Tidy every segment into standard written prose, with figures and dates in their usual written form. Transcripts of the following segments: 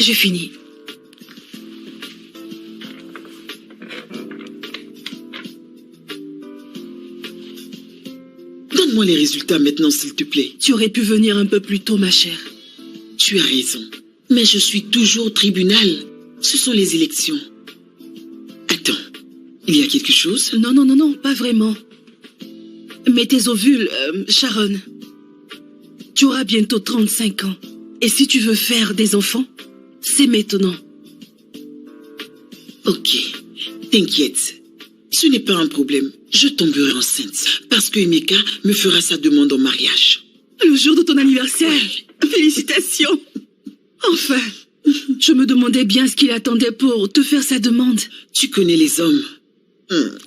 j'ai fini. Donne-moi les résultats maintenant, s'il te plaît. Tu aurais pu venir un peu plus tôt, ma chère. Tu as raison. Mais je suis toujours au tribunal. Ce sont les élections. Attends, il y a quelque chose? Non, non, non, non, pas vraiment. Mais tes ovules, Sharon, tu auras bientôt 35 ans. Et si tu veux faire des enfants, c'est maintenant. Ok, t'inquiète. Ce n'est pas un problème. Je tomberai enceinte. Parce que Emeka me fera sa demande en mariage. Le jour de ton anniversaire. Félicitations. Enfin, je me demandais bien ce qu'il attendait pour te faire sa demande. Tu connais les hommes.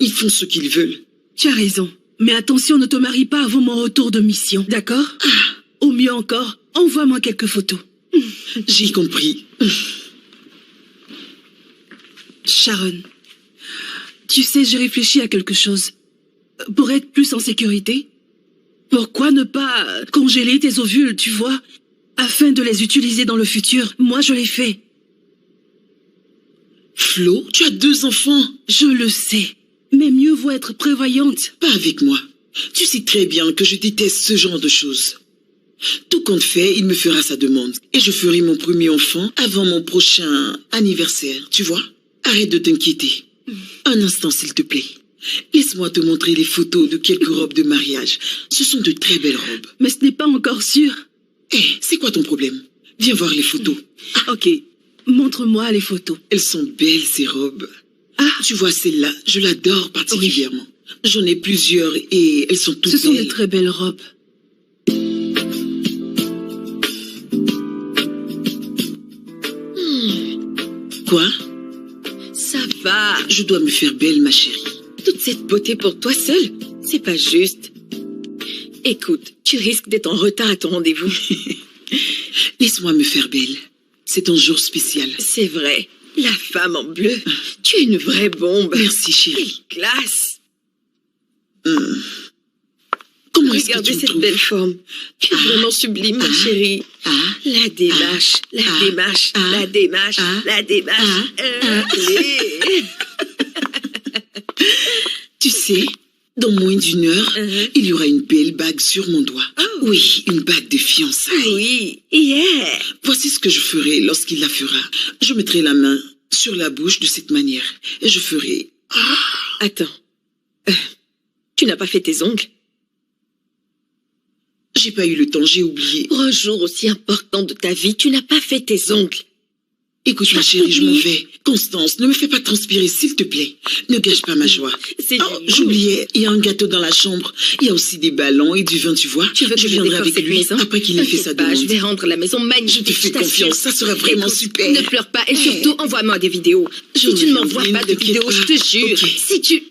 Ils font ce qu'ils veulent. Tu as raison. Mais attention, ne te marie pas avant mon retour de mission, d'accord? Au mieux encore, envoie-moi quelques photos. J'ai compris. Sharon, tu sais, j'ai réfléchi à quelque chose. Pour être plus en sécurité, pourquoi ne pas congeler tes ovules, tu vois, afin de les utiliser dans le futur? Moi, je l'ai fait. Flo, tu as 2 enfants. Je le sais, mais mieux vaut être prévoyante. Pas avec moi. Tu sais très bien que je déteste ce genre de choses. Tout compte fait, il me fera sa demande. Et je ferai mon premier enfant avant mon prochain anniversaire, tu vois? Arrête de t'inquiéter. Un instant, s'il te plaît. Laisse-moi te montrer les photos de quelques robes de mariage. Ce sont de très belles robes. Mais ce n'est pas encore sûr. Hé, c'est quoi ton problème? Viens voir les photos. Ok, montre-moi les photos. Elles sont belles, ces robes. Tu vois celle-là, je l'adore particulièrement. J'en ai plusieurs et elles sont toutes belles. Ce sont de très belles robes. Quoi? Ça va. Je dois me faire belle, ma chérie. Toute cette beauté pour toi seule, c'est pas juste. Écoute, tu risques d'être en retard à ton rendez-vous. Laisse-moi me faire belle. C'est un jour spécial. C'est vrai. La femme en bleu. Tu es une vraie bombe. Merci, chérie. Quelle classe. Comment est-ce que Regardez tu me cette trouves? belle forme. Tu es vraiment sublime, ma chérie. La démarche, la démarche, la démarche, la démarche. Tu sais, dans moins d'1 heure, il y aura une belle bague sur mon doigt. Oui, une bague de fiançailles. Oui, yeah. Voici ce que je ferai lorsqu'il la fera. Je mettrai la main sur la bouche de cette manière. Et je ferai... Attends. Tu n'as pas fait tes ongles? J'ai pas eu le temps, j'ai oublié. Pour un jour aussi important de ta vie, tu n'as pas fait tes ongles. Écoute, ma chérie, je m'en vais. Constance, ne me fais pas transpirer, s'il te plaît. Ne gâche pas ma joie. C'est j'oubliais, il y a un gâteau dans la chambre. Il y a aussi des ballons et du vin, tu vois. Tu veux que je viendrai avec lui après qu'il ait fait sa demande. Je vais rendre la maison magnifique. Je te fais confiance, ça sera vraiment super. Ne pleure pas et surtout, envoie-moi des vidéos. Si tu ne m'envoies pas de vidéos, je te jure. Si tu...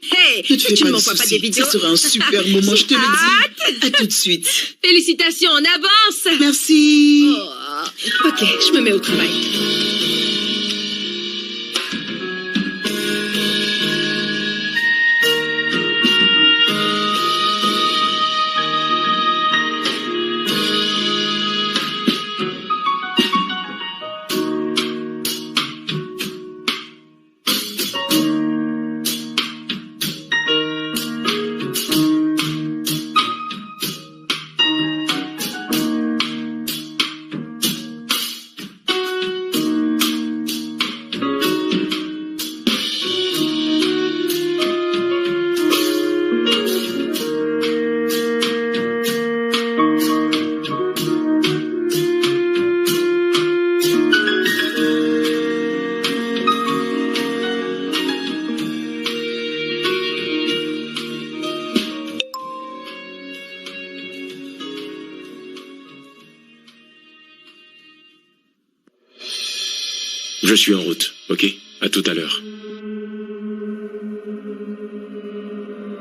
Ne tu ne m'envoies pas des vidéos, ça sera un super moment, je te le dis. À tout de suite. Félicitations en avance. Merci. Ok, je me mets au travail. Je suis en route, ok? À tout à l'heure.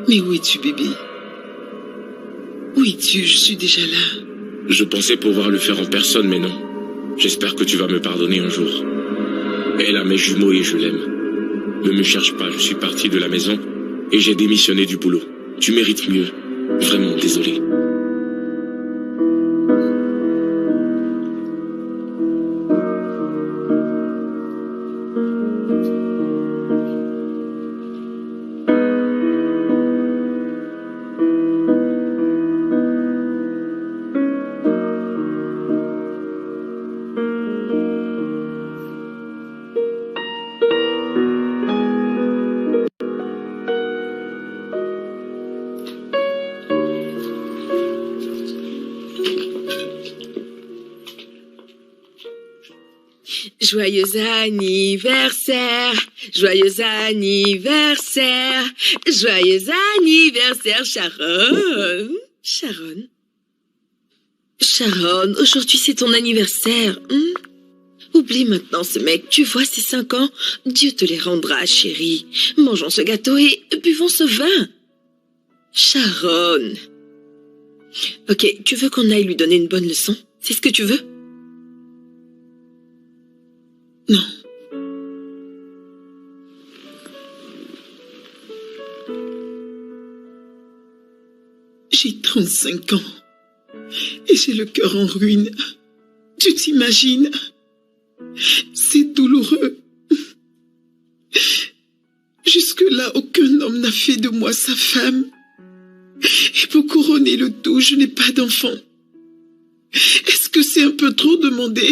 Mais où es-tu, bébé? Où es-tu? Je suis déjà là. Je pensais pouvoir le faire en personne, mais non. J'espère que tu vas me pardonner un jour. Elle a mes jumeaux et je l'aime. Ne me cherche pas, je suis parti de la maison et j'ai démissionné du boulot. Tu mérites mieux. Vraiment, désolé. Joyeux anniversaire, joyeux anniversaire, joyeux anniversaire, Sharon. Sharon. Sharon, aujourd'hui c'est ton anniversaire. Oublie maintenant ce mec, tu vois ces 5 ans, Dieu te les rendra, chérie. Mangeons ce gâteau et buvons ce vin. Sharon. Ok, tu veux qu'on aille lui donner une bonne leçon? C'est ce que tu veux? Non. J'ai 35 ans et j'ai le cœur en ruine. Tu t'imagines? C'est douloureux. Jusque-là, aucun homme n'a fait de moi sa femme. Et pour couronner le tout, je n'ai pas d'enfant. Est-ce que c'est un peu trop demandé?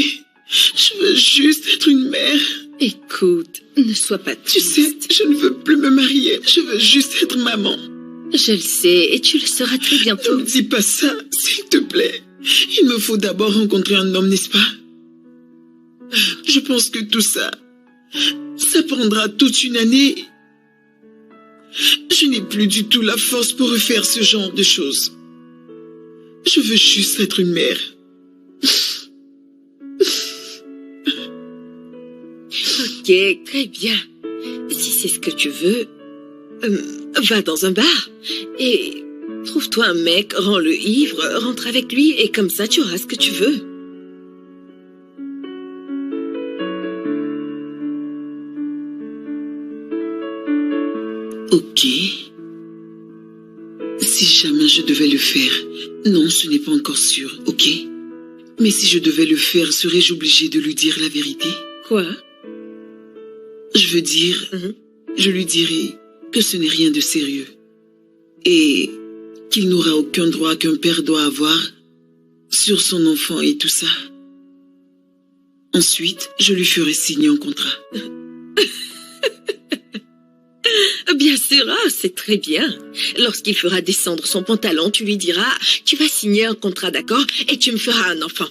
Je veux juste être une mère. Écoute, ne sois pas triste. Tu sais, je ne veux plus me marier. Je veux juste être maman. Je le sais, et tu le seras très bientôt. Ne me dis pas ça, s'il te plaît. Il me faut d'abord rencontrer un homme, n'est-ce pas? Je pense que tout ça, ça prendra toute une année. Je n'ai plus du tout la force pour refaire ce genre de choses. Je veux juste être une mère. Ok, très bien. Si c'est ce que tu veux, va dans un bar et trouve-toi un mec, rends-le ivre, rentre avec lui et comme ça tu auras ce que tu veux. Ok. Si jamais je devais le faire, non, ce n'est pas encore sûr, ok? Mais si je devais le faire, serais-je obligée de lui dire la vérité? Quoi? Je veux dire, je lui dirai que ce n'est rien de sérieux et qu'il n'aura aucun droit qu'un père doit avoir sur son enfant et tout ça. Ensuite, je lui ferai signer un contrat. Bien sûr, c'est très bien. Lorsqu'il fera descendre son pantalon, tu lui diras « Tu vas signer un contrat, d'accord, et tu me feras un enfant. »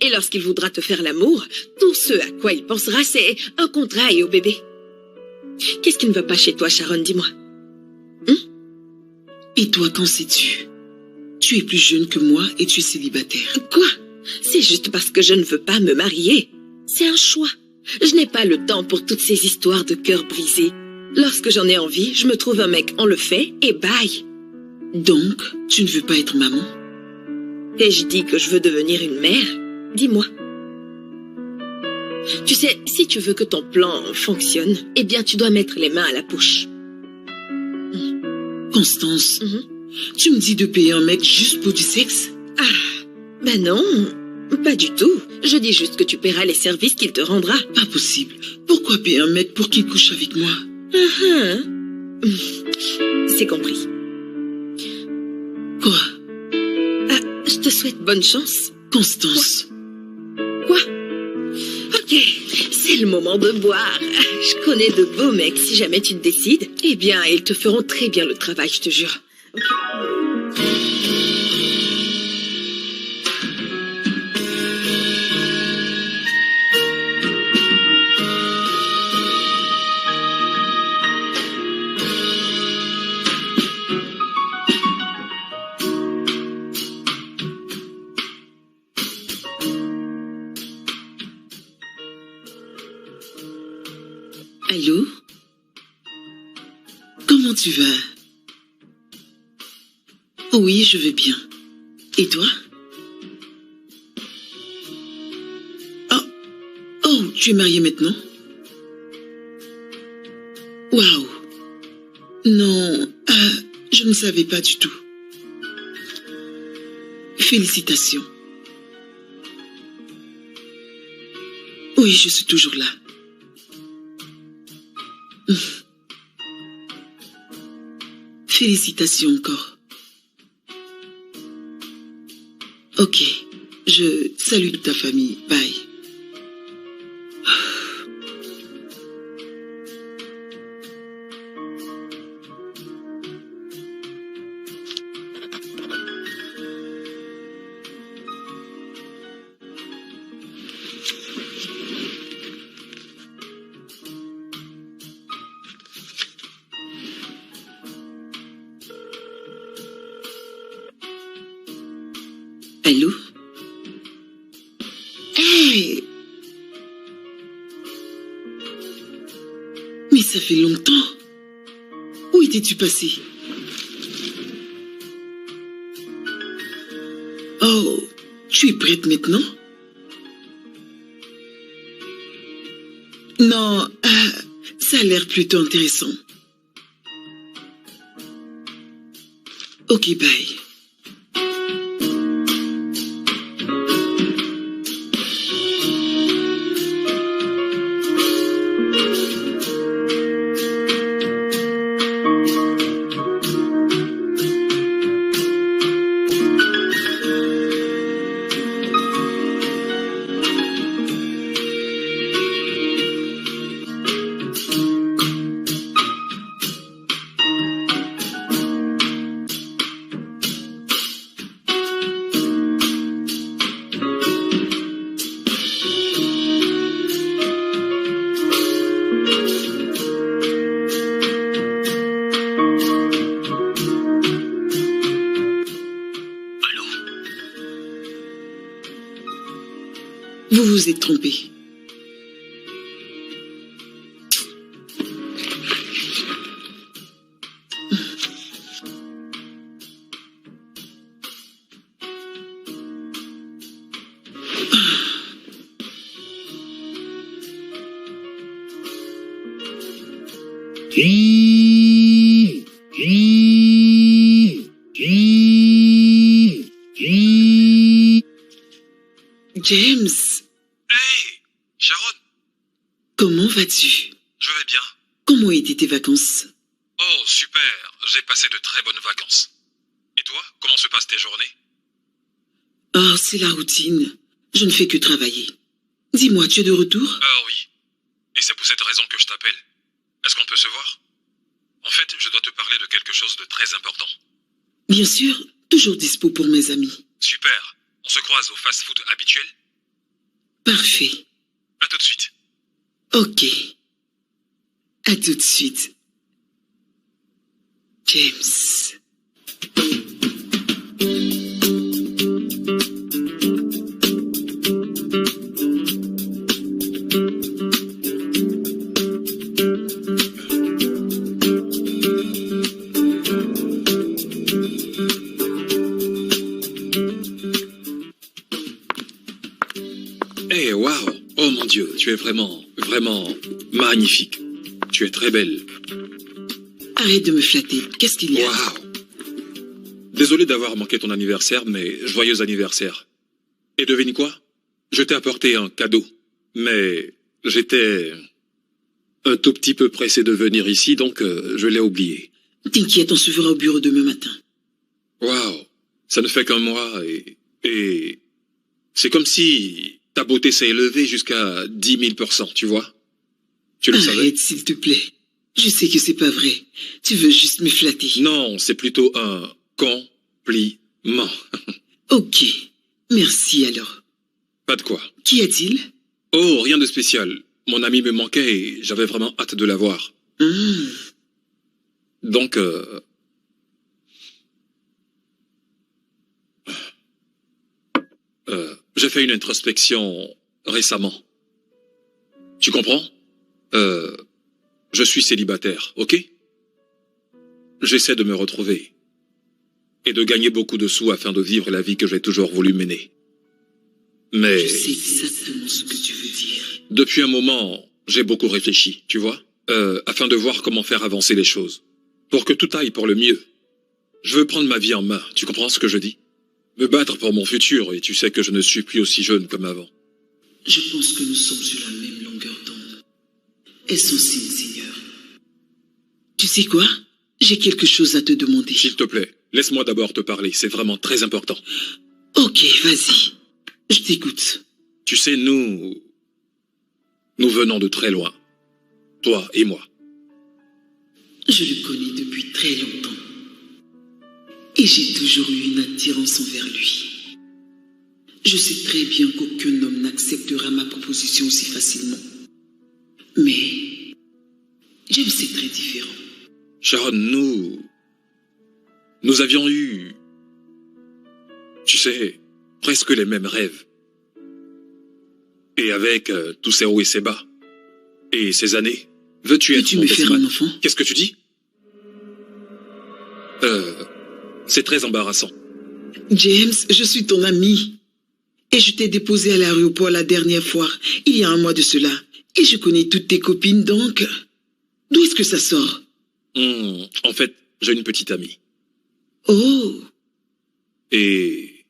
Et lorsqu'il voudra te faire l'amour, tout ce à quoi il pensera, c'est un contrat et au bébé. Qu'est-ce qui ne va pas chez toi, Sharon, dis-moi? Et toi, qu'en sais-tu? Tu es plus jeune que moi et tu es célibataire. Quoi? C'est juste parce que je ne veux pas me marier. C'est un choix. Je n'ai pas le temps pour toutes ces histoires de cœur brisé. Lorsque j'en ai envie, je me trouve un mec, on le fait et bye. Donc, tu ne veux pas être maman? Et je dis que je veux devenir une mère? Dis-moi. Tu sais, si tu veux que ton plan fonctionne, eh bien tu dois mettre les mains à la poche. Constance, tu me dis de payer un mec juste pour du sexe? Ben non, pas du tout. Je dis juste que tu paieras les services qu'il te rendra. Pas possible. Pourquoi payer un mec pour qu'il couche avec moi? C'est compris. Quoi? Je te souhaite bonne chance. Constance. Quoi? Ok, c'est le moment de boire. Je connais de beaux mecs, si jamais tu te décides. Eh bien, ils te feront très bien le travail, je te jure. Ok. Allô? Comment tu vas? Oui, je vais bien. Et toi? Oh, tu es mariée maintenant? Waouh! Non, je ne savais pas du tout. Félicitations. Oui, je suis toujours là. Félicitations encore. Ok, je salue ta famille. Bye. Allô? Hey! Mais ça fait longtemps. Où étais-tu passé? Oh, tu es prête maintenant? Non, ça a l'air plutôt intéressant. Ok, bye. Vous vous êtes trompé. James, Hey, Sharon, comment vas-tu? je vais bien. Comment étaient tes vacances? Oh, super, j'ai passé de très bonnes vacances. Et toi, comment se passent tes journées? Oh, c'est la routine. Je ne fais que travailler. Dis-moi, tu es de retour? Ah oui. Et c'est pour cette raison que je t'appelle. Est-ce qu'on peut se voir? En fait, je dois te parler de quelque chose de très important. Bien sûr, toujours dispo pour mes amis. Super, on se croise au fast-food habituel? Parfait. À tout de suite. Ok. À tout de suite. James. Eh, waouh! Oh mon Dieu, tu es vraiment, vraiment magnifique. Tu es très belle. Arrête de me flatter. Qu'est-ce qu'il y a? Waouh! Désolé d'avoir manqué ton anniversaire, mais joyeux anniversaire. Et devine quoi? Je t'ai apporté un cadeau. Mais j'étais un tout petit peu pressé de venir ici, donc je l'ai oublié. T'inquiète, on se verra au bureau demain matin. Waouh! Ça ne fait qu'un mois et c'est comme si ta beauté s'est élevée jusqu'à 10 000%, tu vois? Tu le savais? Arrête, s'il te plaît. Je sais que c'est pas vrai. Tu veux juste me flatter. Non, c'est plutôt un compliment. Ok. Merci alors. Pas de quoi. Qu'y a-t-il? Oh, rien de spécial. Mon ami me manquait et j'avais vraiment hâte de la voir. Donc, j'ai fait une introspection récemment. Tu comprends? Je suis célibataire, ok? J'essaie de me retrouver et de gagner beaucoup de sous afin de vivre la vie que j'ai toujours voulu mener. Mais Je sais exactement ce que tu veux dire. depuis un moment, j'ai beaucoup réfléchi, tu vois, afin de voir comment faire avancer les choses, pour que tout aille pour le mieux. Je veux prendre ma vie en main, tu comprends ce que je dis? Me battre pour mon futur, et tu sais que je ne suis plus aussi jeune comme avant. Je pense que nous sommes sur la même longueur d'onde. Est-ce un signe, Seigneur? Tu sais quoi? J'ai quelque chose à te demander. S'il te plaît, laisse-moi d'abord te parler, c'est vraiment très important. Ok, vas-y. Je t'écoute. Tu sais, nous venons de très loin, toi et moi. Je le connais depuis très longtemps. Et j'ai toujours eu une attirance envers lui. Je sais très bien qu'aucun homme n'acceptera ma proposition aussi facilement. Mais James est très différent. Sharon, nous avions eu, tu sais, presque les mêmes rêves. Et avec tous ces hauts et ces bas, et ces années, veux-tu être Peux-tu mon me faire best-man? un enfant? Qu'est-ce que tu dis? C'est très embarrassant. James, je suis ton ami. Et je t'ai déposé à l'aéroport la dernière fois, il y a un mois de cela. Et je connais toutes tes copines, donc... D'où est-ce que ça sort? En fait, j'ai une petite amie. Oh, Et...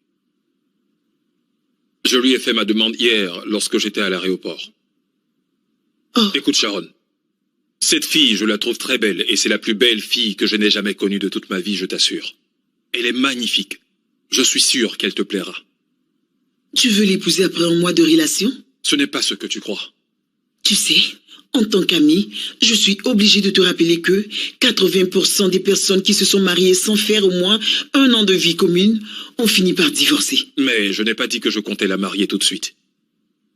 je lui ai fait ma demande hier lorsque j'étais à l'aéroport. oh, Écoute Sharon, cette fille, je la trouve très belle et c'est la plus belle fille que je n'ai jamais connue de toute ma vie, je t'assure. Elle est magnifique. Je suis sûr qu'elle te plaira. tu veux l'épouser après un mois de relation? Ce n'est pas ce que tu crois. Tu sais, en tant qu'ami, je suis obligé de te rappeler que 80% des personnes qui se sont mariées sans faire au moins un an de vie commune ont fini par divorcer. Mais je n'ai pas dit que je comptais la marier tout de suite.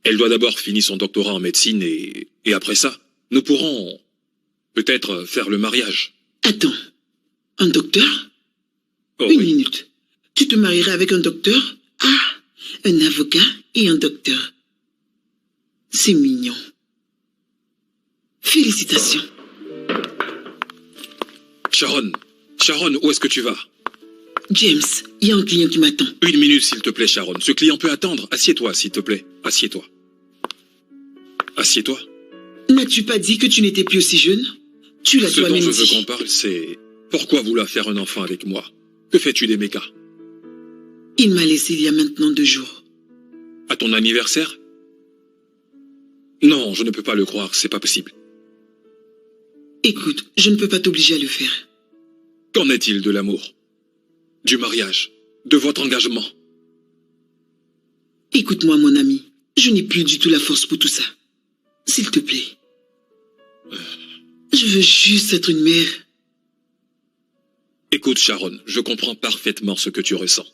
Elle doit d'abord finir son doctorat en médecine et après ça, nous pourrons peut-être faire le mariage. Attends, un docteur? Oh Une oui. minute. Tu te marierais avec un docteur? Ah, un avocat et un docteur. C'est mignon. Félicitations. Sharon, où est-ce que tu vas? James, il y a un client qui m'attend. 1 minute s'il te plaît Sharon, ce client peut attendre. Assieds-toi s'il te plaît, assieds-toi. Assieds-toi. N'as-tu pas dit que tu n'étais plus aussi jeune? Tu l'as Ce dont toi-même je veux dit. qu'on parle, c'est pourquoi vouloir faire un enfant avec moi? Que fais-tu des mécas? Il m'a laissé il y a maintenant 2 jours. À ton anniversaire? Non, je ne peux pas le croire, c'est pas possible. Écoute, je ne peux pas t'obliger à le faire. Qu'en est-il de l'amour? Du mariage? De votre engagement? Écoute-moi, mon ami. Je n'ai plus du tout la force pour tout ça. S'il te plaît. Je veux juste être une mère. Écoute Sharon, je comprends parfaitement ce que tu ressens.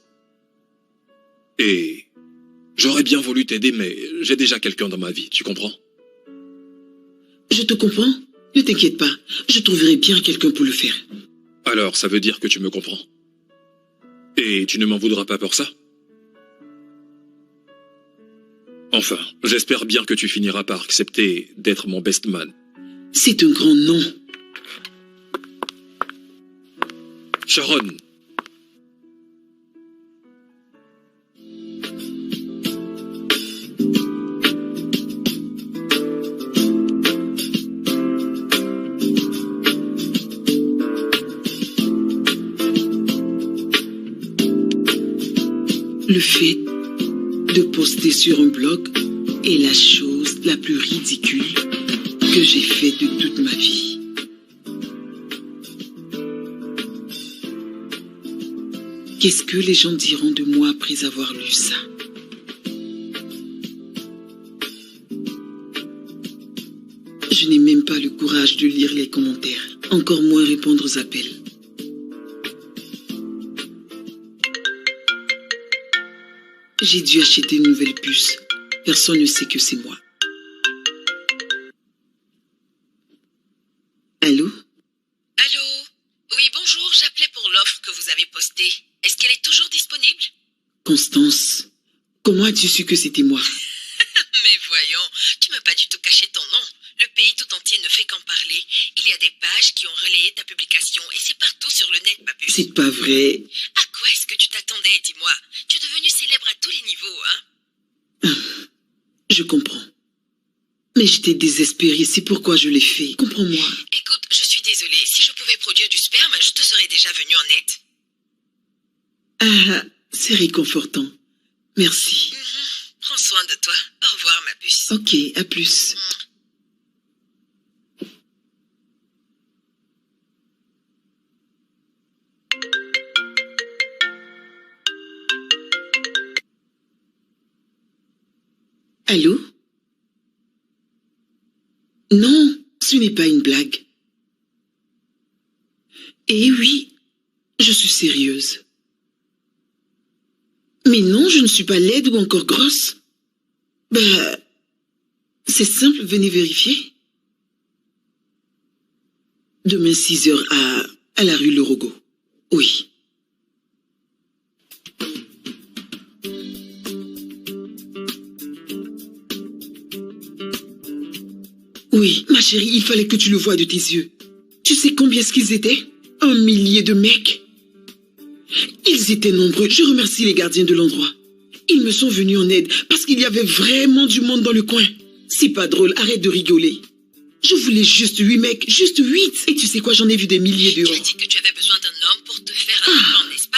Et j'aurais bien voulu t'aider, mais j'ai déjà quelqu'un dans ma vie, tu comprends? Je te comprends. Ne t'inquiète pas. Je trouverai bien quelqu'un pour le faire. Alors, ça veut dire que tu me comprends. Et tu ne m'en voudras pas pour ça? Enfin, j'espère bien que tu finiras par accepter d'être mon best man. C'est un grand nom. Sharon! Le fait de poster sur un blog est la chose la plus ridicule que j'ai faite de toute ma vie. Qu'est-ce que les gens diront de moi après avoir lu ça? Je n'ai même pas le courage de lire les commentaires, encore moins répondre aux appels. J'ai dû acheter une nouvelle puce. Personne ne sait que c'est moi. Allô? Allô? Oui, bonjour, j'appelais pour l'offre que vous avez postée. Est-ce qu'elle est toujours disponible? Constance, comment as-tu su que c'était moi? Mais voyons, tu m'as pas du tout caché ton nom. Le pays tout entier ne fait qu'en parler. Il y a des pages qui ont relayé ta publication et c'est partout sur le net, ma puce. C'est pas vrai. À quoi est-ce que tu t'attendais, dis-moi? Tu es devenu célèbre à tous les niveaux, hein? Je comprends. Mais j'étais désespérée, c'est pourquoi je l'ai fait. Comprends-moi. Écoute, je suis désolée. Si je pouvais produire du sperme, je te serais déjà venu en aide. Ah, c'est réconfortant. Merci. Prends soin de toi. Au revoir, ma puce. Ok, à plus. Allô? Non, ce n'est pas une blague. Eh oui, je suis sérieuse. Mais non, je ne suis pas laide ou encore grosse. Ben, c'est simple, venez vérifier. Demain 6h à la rue Le Rogo. Oui. Oui, ma chérie, il fallait que tu le voies de tes yeux. Tu sais combien est-ce qu'ils étaient? 1 millier de mecs. Ils étaient nombreux. Je remercie les gardiens de l'endroit. Ils me sont venus en aide parce qu'il y avait vraiment du monde dans le coin. C'est pas drôle, arrête de rigoler. Je voulais juste 8 mecs, juste 8. Et tu sais quoi, j'en ai vu des milliers Tu as dehors. dit que tu avais besoin d'un homme pour te faire un enfant, n'est-ce pas?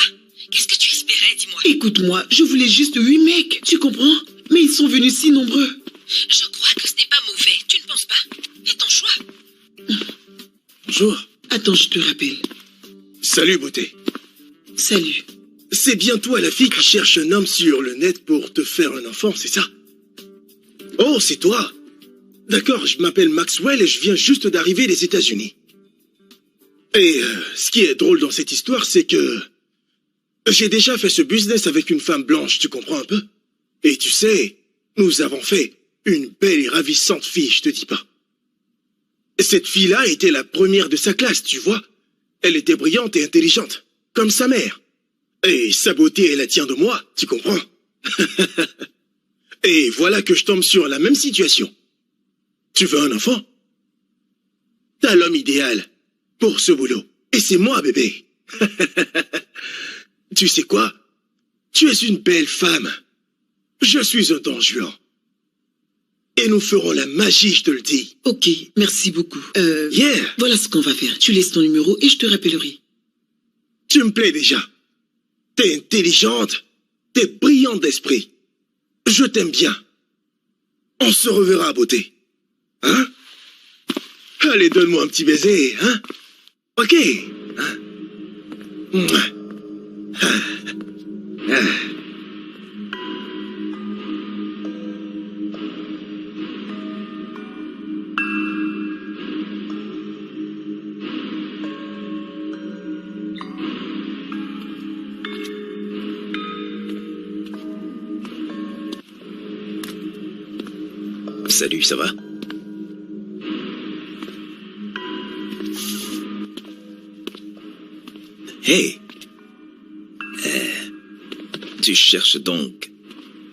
Qu'est-ce que tu espérais, dis-moi? Écoute-moi, je voulais juste 8 mecs, tu comprends? Mais ils sont venus si nombreux. Je crois que ce n'est pas mauvais, tu ne penses pas? Fais ton choix. Bonjour. Attends, je te rappelle. Salut, beauté. Salut. C'est bien toi la fille qui cherche un homme sur le net pour te faire un enfant, c'est ça? Oh, c'est toi. D'accord, je m'appelle Maxwell et je viens juste d'arriver des États-Unis. Et ce qui est drôle dans cette histoire, c'est que j'ai déjà fait ce business avec une femme blanche, tu comprends un peu? Et tu sais, nous avons fait une belle et ravissante fille, je te dis pas. Cette fille-là était la première de sa classe, tu vois. Elle était brillante et intelligente, comme sa mère. Et sa beauté, elle la tient de moi, tu comprends? Et voilà que je tombe sur la même situation. Tu veux un enfant? T'as l'homme idéal pour ce boulot. Et c'est moi, bébé. Tu sais quoi? Tu es une belle femme. Je suis un don Juan. Et nous ferons la magie, je te le dis. Ok, merci beaucoup. Yeah. Voilà ce qu'on va faire. Tu laisses ton numéro et je te rappellerai. Tu me plais déjà. T'es intelligente. T'es brillante d'esprit. Je t'aime bien. On se reverra, beauté. Hein? Allez, donne-moi un petit baiser, hein? Ok. Hein? Mouah. Ah. Ah. Salut, ça va? Hey! Tu cherches donc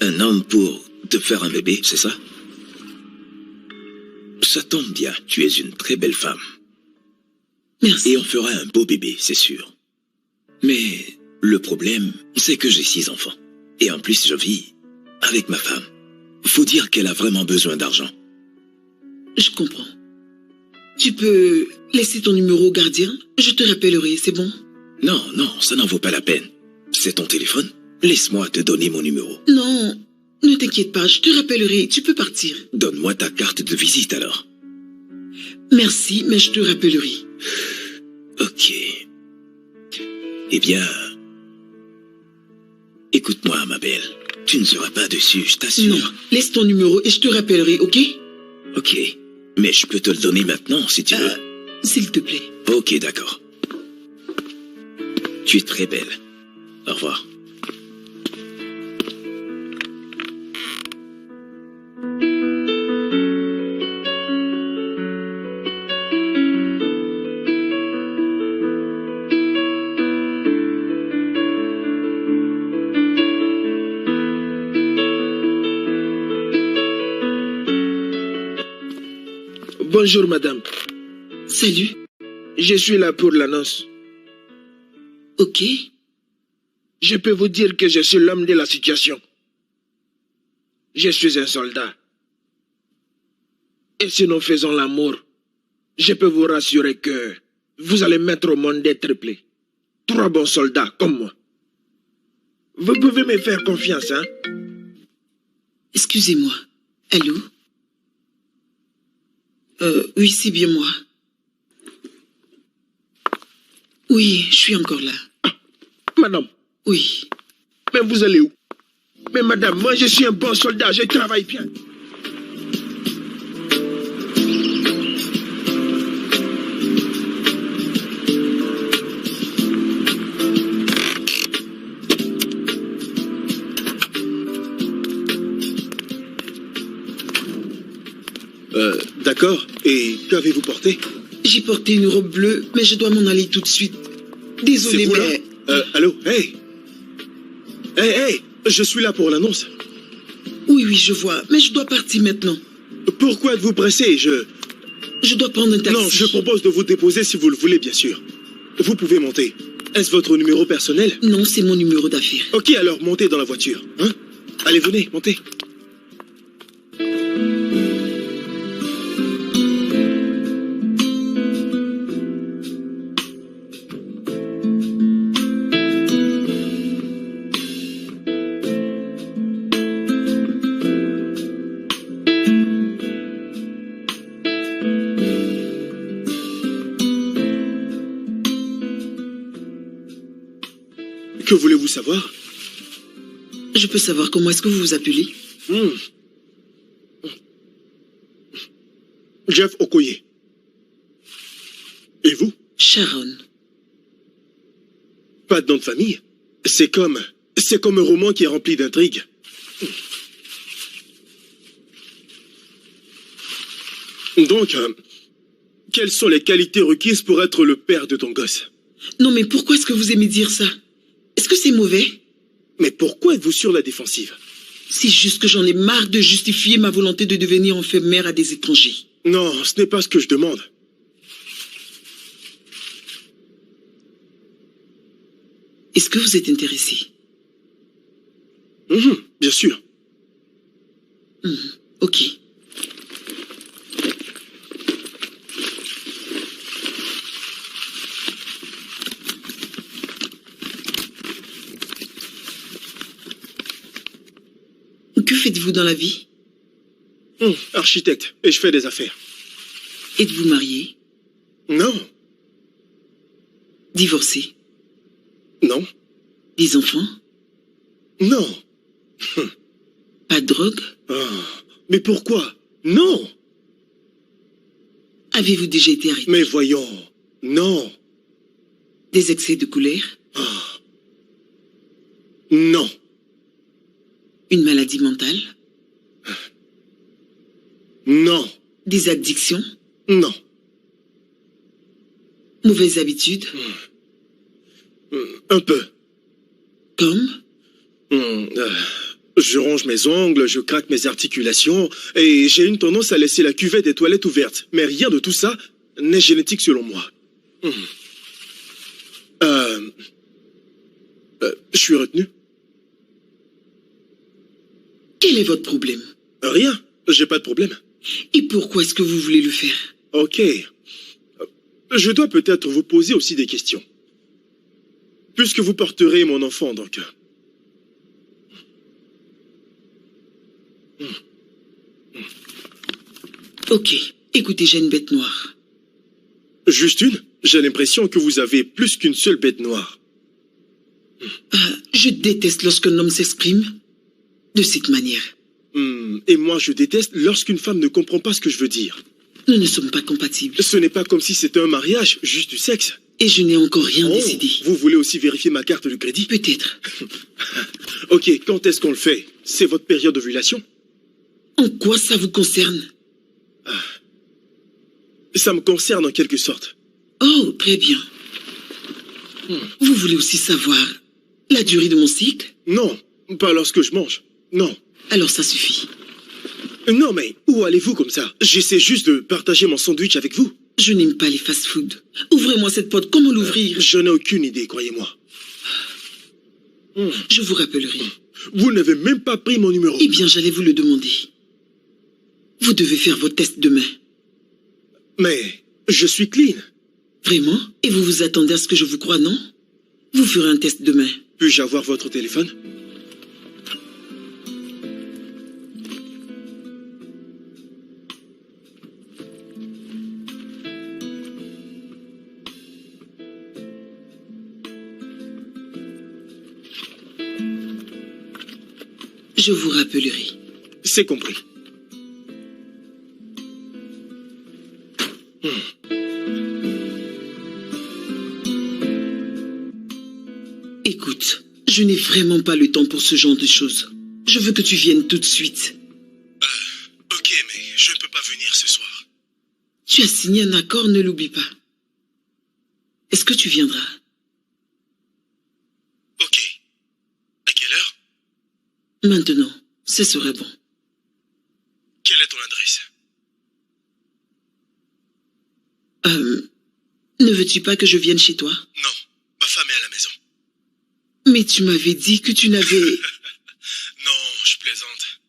un homme pour te faire un bébé, c'est ça? Ça tombe bien, tu es une très belle femme. Merci. Et on fera un beau bébé, c'est sûr. Mais le problème, c'est que j'ai 6 enfants. Et en plus, je vis avec ma femme. Faut dire qu'elle a vraiment besoin d'argent. Je comprends. Tu peux laisser ton numéro au gardien? Je te rappellerai, c'est bon? Non, non, ça n'en vaut pas la peine. C'est ton téléphone? Laisse-moi te donner mon numéro. Non, ne t'inquiète pas, je te rappellerai. Tu peux partir. Donne-moi ta carte de visite alors. Merci, mais je te rappellerai. Ok. Eh bien... Écoute-moi, ma belle. Tu ne seras pas dessus, je t'assure. Non, laisse ton numéro et je te rappellerai, ok? Ok. Mais je peux te le donner maintenant, si tu veux. S'il te plaît. Ok, d'accord. Tu es très belle. Au revoir. Bonjour madame, Salut. je suis là pour l'annonce. Ok. Je peux vous dire que je suis l'homme de la situation. Je suis un soldat. Et si nous faisons l'amour, je peux vous rassurer que vous allez mettre au monde des triplés. 3 bons soldats comme moi. Vous pouvez me faire confiance, hein? Excusez-moi. Allô? Oui, c'est bien moi. Oui, je suis encore là. Madame, Oui. mais vous allez où? Mais madame, moi je suis un bon soldat, je travaille bien. D'accord. Et qu'avez-vous porté? J'ai porté une robe bleue, mais je dois m'en aller tout de suite. Désolé, C'est vous, mais... là? Allô? Hey! Hey! Je suis là pour l'annonce. Oui, je vois, mais je dois partir maintenant. Pourquoi êtes-vous pressé? Je dois prendre un taxi. Non, je propose de vous déposer si vous le voulez, bien sûr. Vous pouvez monter. Est-ce votre numéro personnel? Non, c'est mon numéro d'affaires. Ok, alors montez dans la voiture. Hein? Allez, venez, montez. Que voulez-vous savoir? Je peux savoir comment est-ce que vous vous appelez? Jeff Okoye. Et vous? Sharon. Pas de nom de famille. C'est comme un roman qui est rempli d'intrigues. Donc, quelles sont les qualités requises pour être le père de ton gosse? Non, mais pourquoi est-ce que vous aimez dire ça? Est-ce que c'est mauvais? Mais pourquoi êtes-vous sur la défensive? C'est juste que j'en ai marre de justifier ma volonté de devenir infirmière à des étrangers. Non, ce n'est pas ce que je demande. Est-ce que vous êtes intéressé? Bien sûr. Ok. Que faites-vous dans la vie? Architecte, et je fais des affaires. Êtes-vous marié? Non. Divorcé? Non. Des enfants? Non. Pas de drogue? Mais pourquoi? Non. Avez-vous déjà été arrêté? Mais voyons. Non. Des excès de colère? Non. Une maladie mentale? Non. Des addictions? Non. Mauvaises habitudes? Un peu. Comme? Je ronge mes ongles, je craque mes articulations, et j'ai une tendance à laisser la cuvette des toilettes ouverte. Mais rien de tout ça n'est génétique selon moi. Je suis retenu. Quel est votre problème? Rien, j'ai pas de problème. Et pourquoi est-ce que vous voulez le faire? Ok. Je dois peut-être vous poser aussi des questions. Puisque vous porterez mon enfant, donc. Ok, écoutez, j'ai une bête noire. Juste une? J'ai l'impression que vous avez plus qu'une seule bête noire. Je déteste lorsqu'un homme s'exprime de cette manière. Et moi, je déteste lorsqu'une femme ne comprend pas ce que je veux dire. Nous ne sommes pas compatibles. Ce n'est pas comme si c'était un mariage, juste du sexe. Et je n'ai encore rien décidé. Vous voulez aussi vérifier ma carte de crédit? Peut-être. Ok, quand est-ce qu'on le fait? C'est votre période d'ovulation? En quoi ça vous concerne? Ça me concerne en quelque sorte. Oh, très bien. Vous voulez aussi savoir la durée de mon cycle? Non, pas lorsque je mange. Non. Alors ça suffit. Non, mais où allez-vous comme ça? J'essaie juste de partager mon sandwich avec vous. Je n'aime pas les fast-food. Ouvrez-moi cette porte. Comment l'ouvrir? Je n'ai aucune idée, croyez-moi. Je vous rappellerai. Vous n'avez même pas pris mon numéro. Eh bien, j'allais vous le demander. Vous devez faire votre test demain. Mais je suis clean. Vraiment? Et vous vous attendez à ce que je vous croie, non? Vous ferez un test demain. Puis-je avoir votre téléphone? Je vous rappellerai. C'est compris. Écoute, je n'ai vraiment pas le temps pour ce genre de choses. Je veux que tu viennes tout de suite. Ok, mais je ne peux pas venir ce soir. Tu as signé un accord, ne l'oublie pas. Est-ce que tu viendras? Ok. À quelle heure? Maintenant, ce serait bon. Quelle est ton adresse? Ne veux-tu pas que je vienne chez toi? Non, ma femme est à la maison. Mais tu m'avais dit que tu n'avais... Non, je plaisante.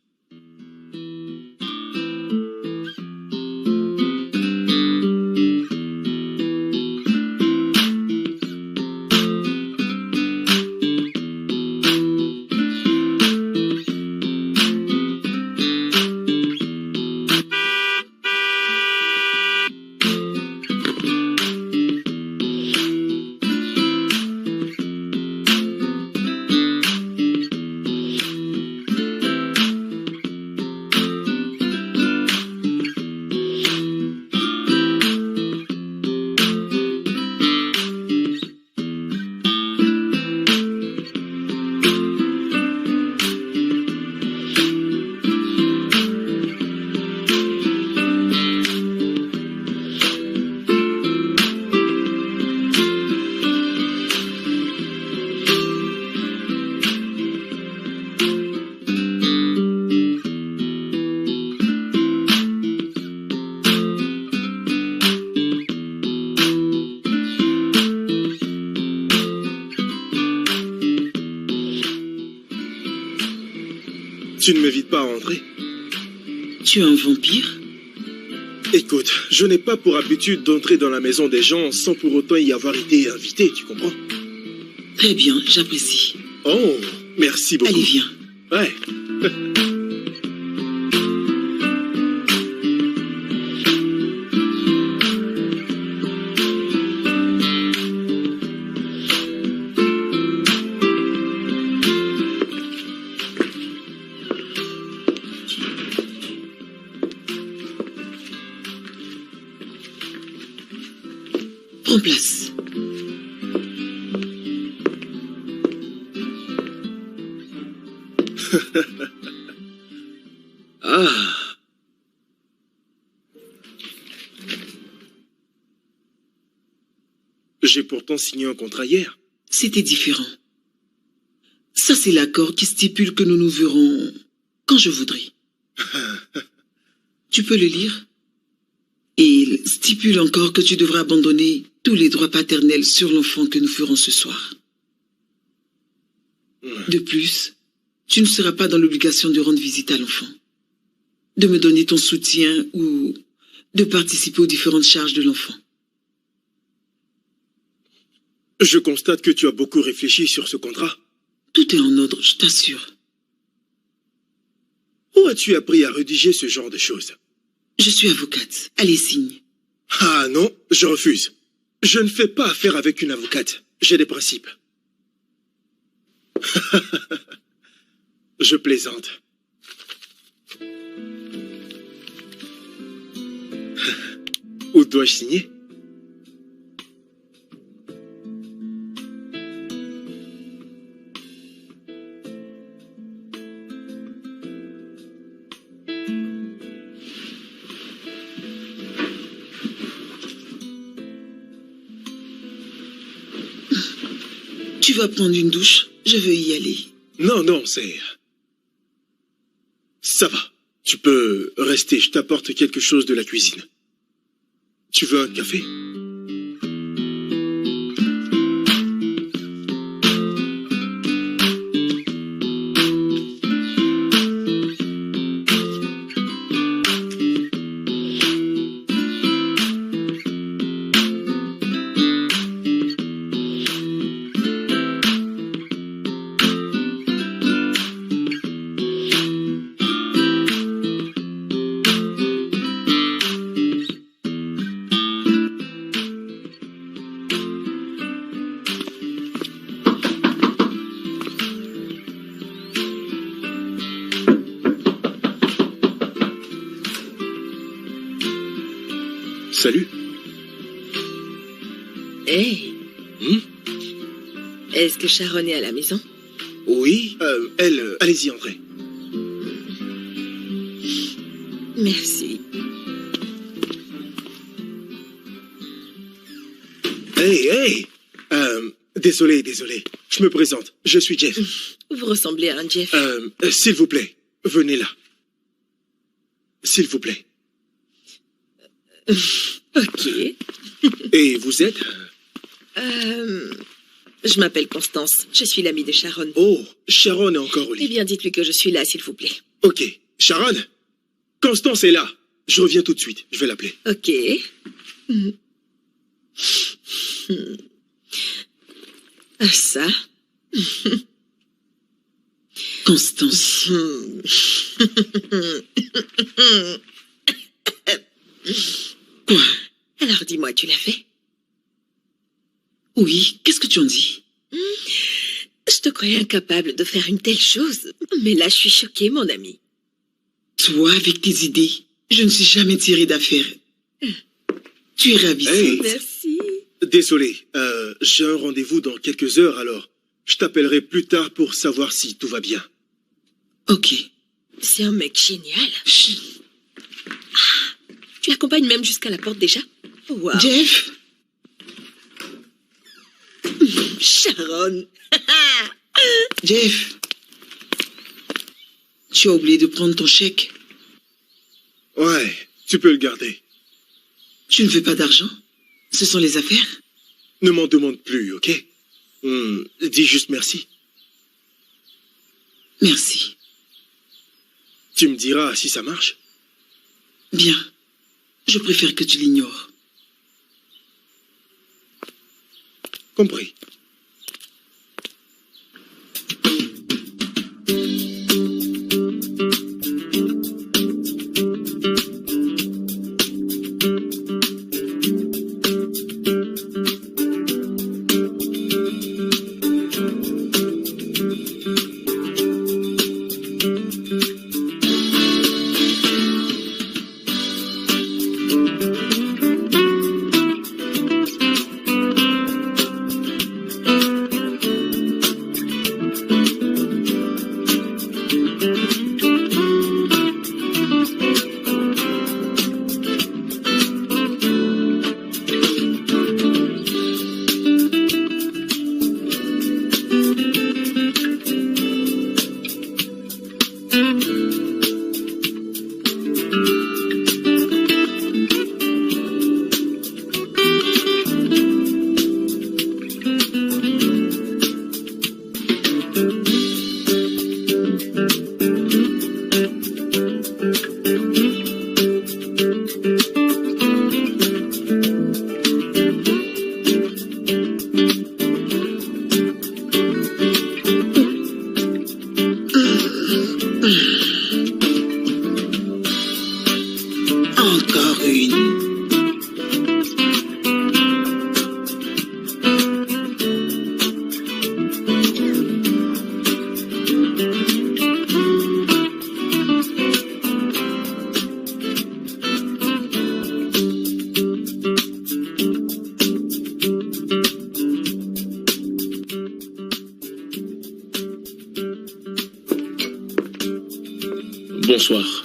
Tu ne m'évites pas à entrer? Tu es un vampire? Écoute, je n'ai pas pour habitude d'entrer dans la maison des gens sans pour autant y avoir été invité, tu comprends? Très bien, j'apprécie. Oh, merci beaucoup. Allez, viens. Ouais. Prends place. Ah. J'ai pourtant signé un contrat hier. C'était différent. Ça, c'est l'accord qui stipule que nous nous verrons quand je voudrai. Tu peux le lire? Et il stipule encore que tu devras abandonner tous les droits paternels sur l'enfant que nous ferons ce soir. De plus, tu ne seras pas dans l'obligation de rendre visite à l'enfant, de me donner ton soutien ou de participer aux différentes charges de l'enfant. Je constate que tu as beaucoup réfléchi sur ce contrat. Tout est en ordre, je t'assure. Où as-tu appris à rédiger ce genre de choses? Je suis avocate. Allez, signe. Ah non, je refuse. Je ne fais pas affaire avec une avocate. J'ai des principes. Je plaisante. Où dois-je signer? Tu vas prendre une douche? Je veux y aller. Non, non, c'est... Ça va. Tu peux rester, je t'apporte quelque chose de la cuisine. Tu veux un café? Salut. Hey. Est-ce que Sharon est à la maison? Oui, allez-y, entrez. Merci. Hey. Désolé. Je me présente. Je suis Jeff. Vous ressemblez à un Jeff. S'il vous plaît, venez là. S'il vous plaît. Ok. Et vous êtes? Je m'appelle Constance. Je suis l'amie de Sharon. Oh, Sharon est encore au Eh lit. bien, dites-lui que je suis là, s'il vous plaît. Ok. Sharon? Constance est là. Je reviens tout de suite. Je vais l'appeler. Ok. Ah, ça. Constance. Quoi? Alors, dis-moi, tu l'as fait? Oui, qu'est-ce que tu en dis? Je te croyais incapable de faire une telle chose. Mais là, je suis choquée, mon ami. Toi, avec tes idées, je ne suis jamais tirée d'affaire. Tu es ravissante. Hey. Merci. Désolé, j'ai un rendez-vous dans quelques heures, alors je t'appellerai plus tard pour savoir si tout va bien. Ok. C'est un mec génial. Chut. Tu l'accompagnes même jusqu'à la porte déjà? Wow. Jeff? Sharon. Jeff? Tu as oublié de prendre ton chèque. Ouais, tu peux le garder. Tu ne veux pas d'argent? Ce sont les affaires? Ne m'en demande plus, ok? Dis juste merci. Merci. Tu me diras si ça marche? Bien. Je préfère que tu l'ignores. Compris. Encore une. Bonsoir.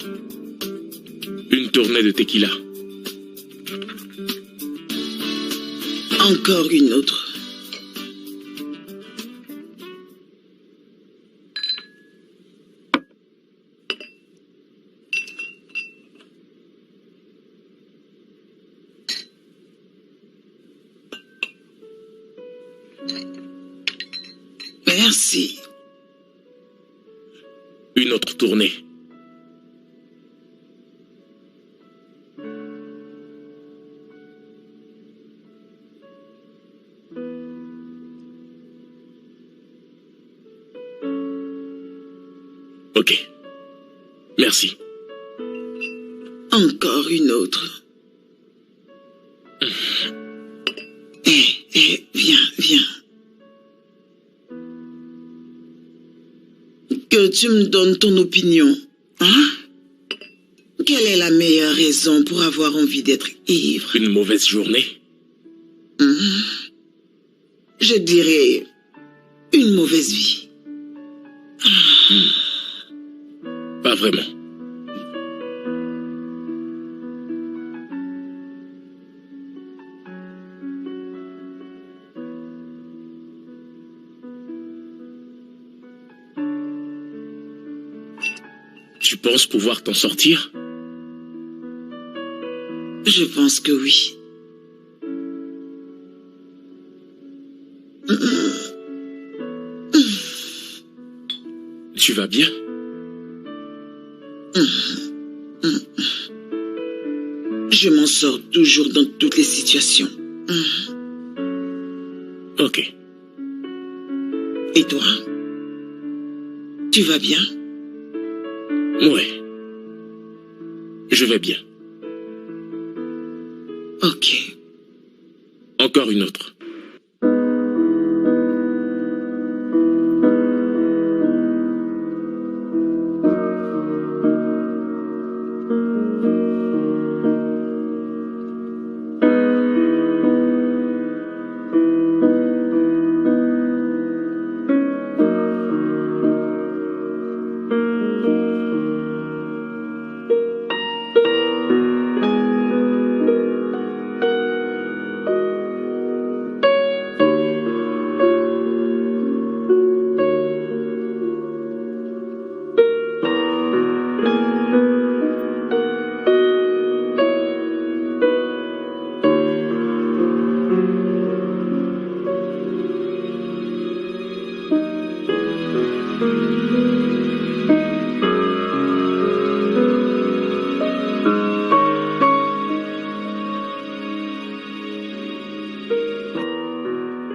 Une tournée de tequila. Encore une autre. Merci. Une autre tournée. Ok. Merci. Encore une autre. Viens, viens. Que tu me donnes ton opinion, hein? Quelle est la meilleure raison pour avoir envie d'être ivre? Une mauvaise journée? Je dirais une mauvaise vie. Pas vraiment. Tu penses pouvoir t'en sortir? Je pense que oui. Tu vas bien? Je m'en sors toujours dans toutes les situations. Ok. Et toi? Tu vas bien? Ouais. Je vais bien. Ok. Encore une autre.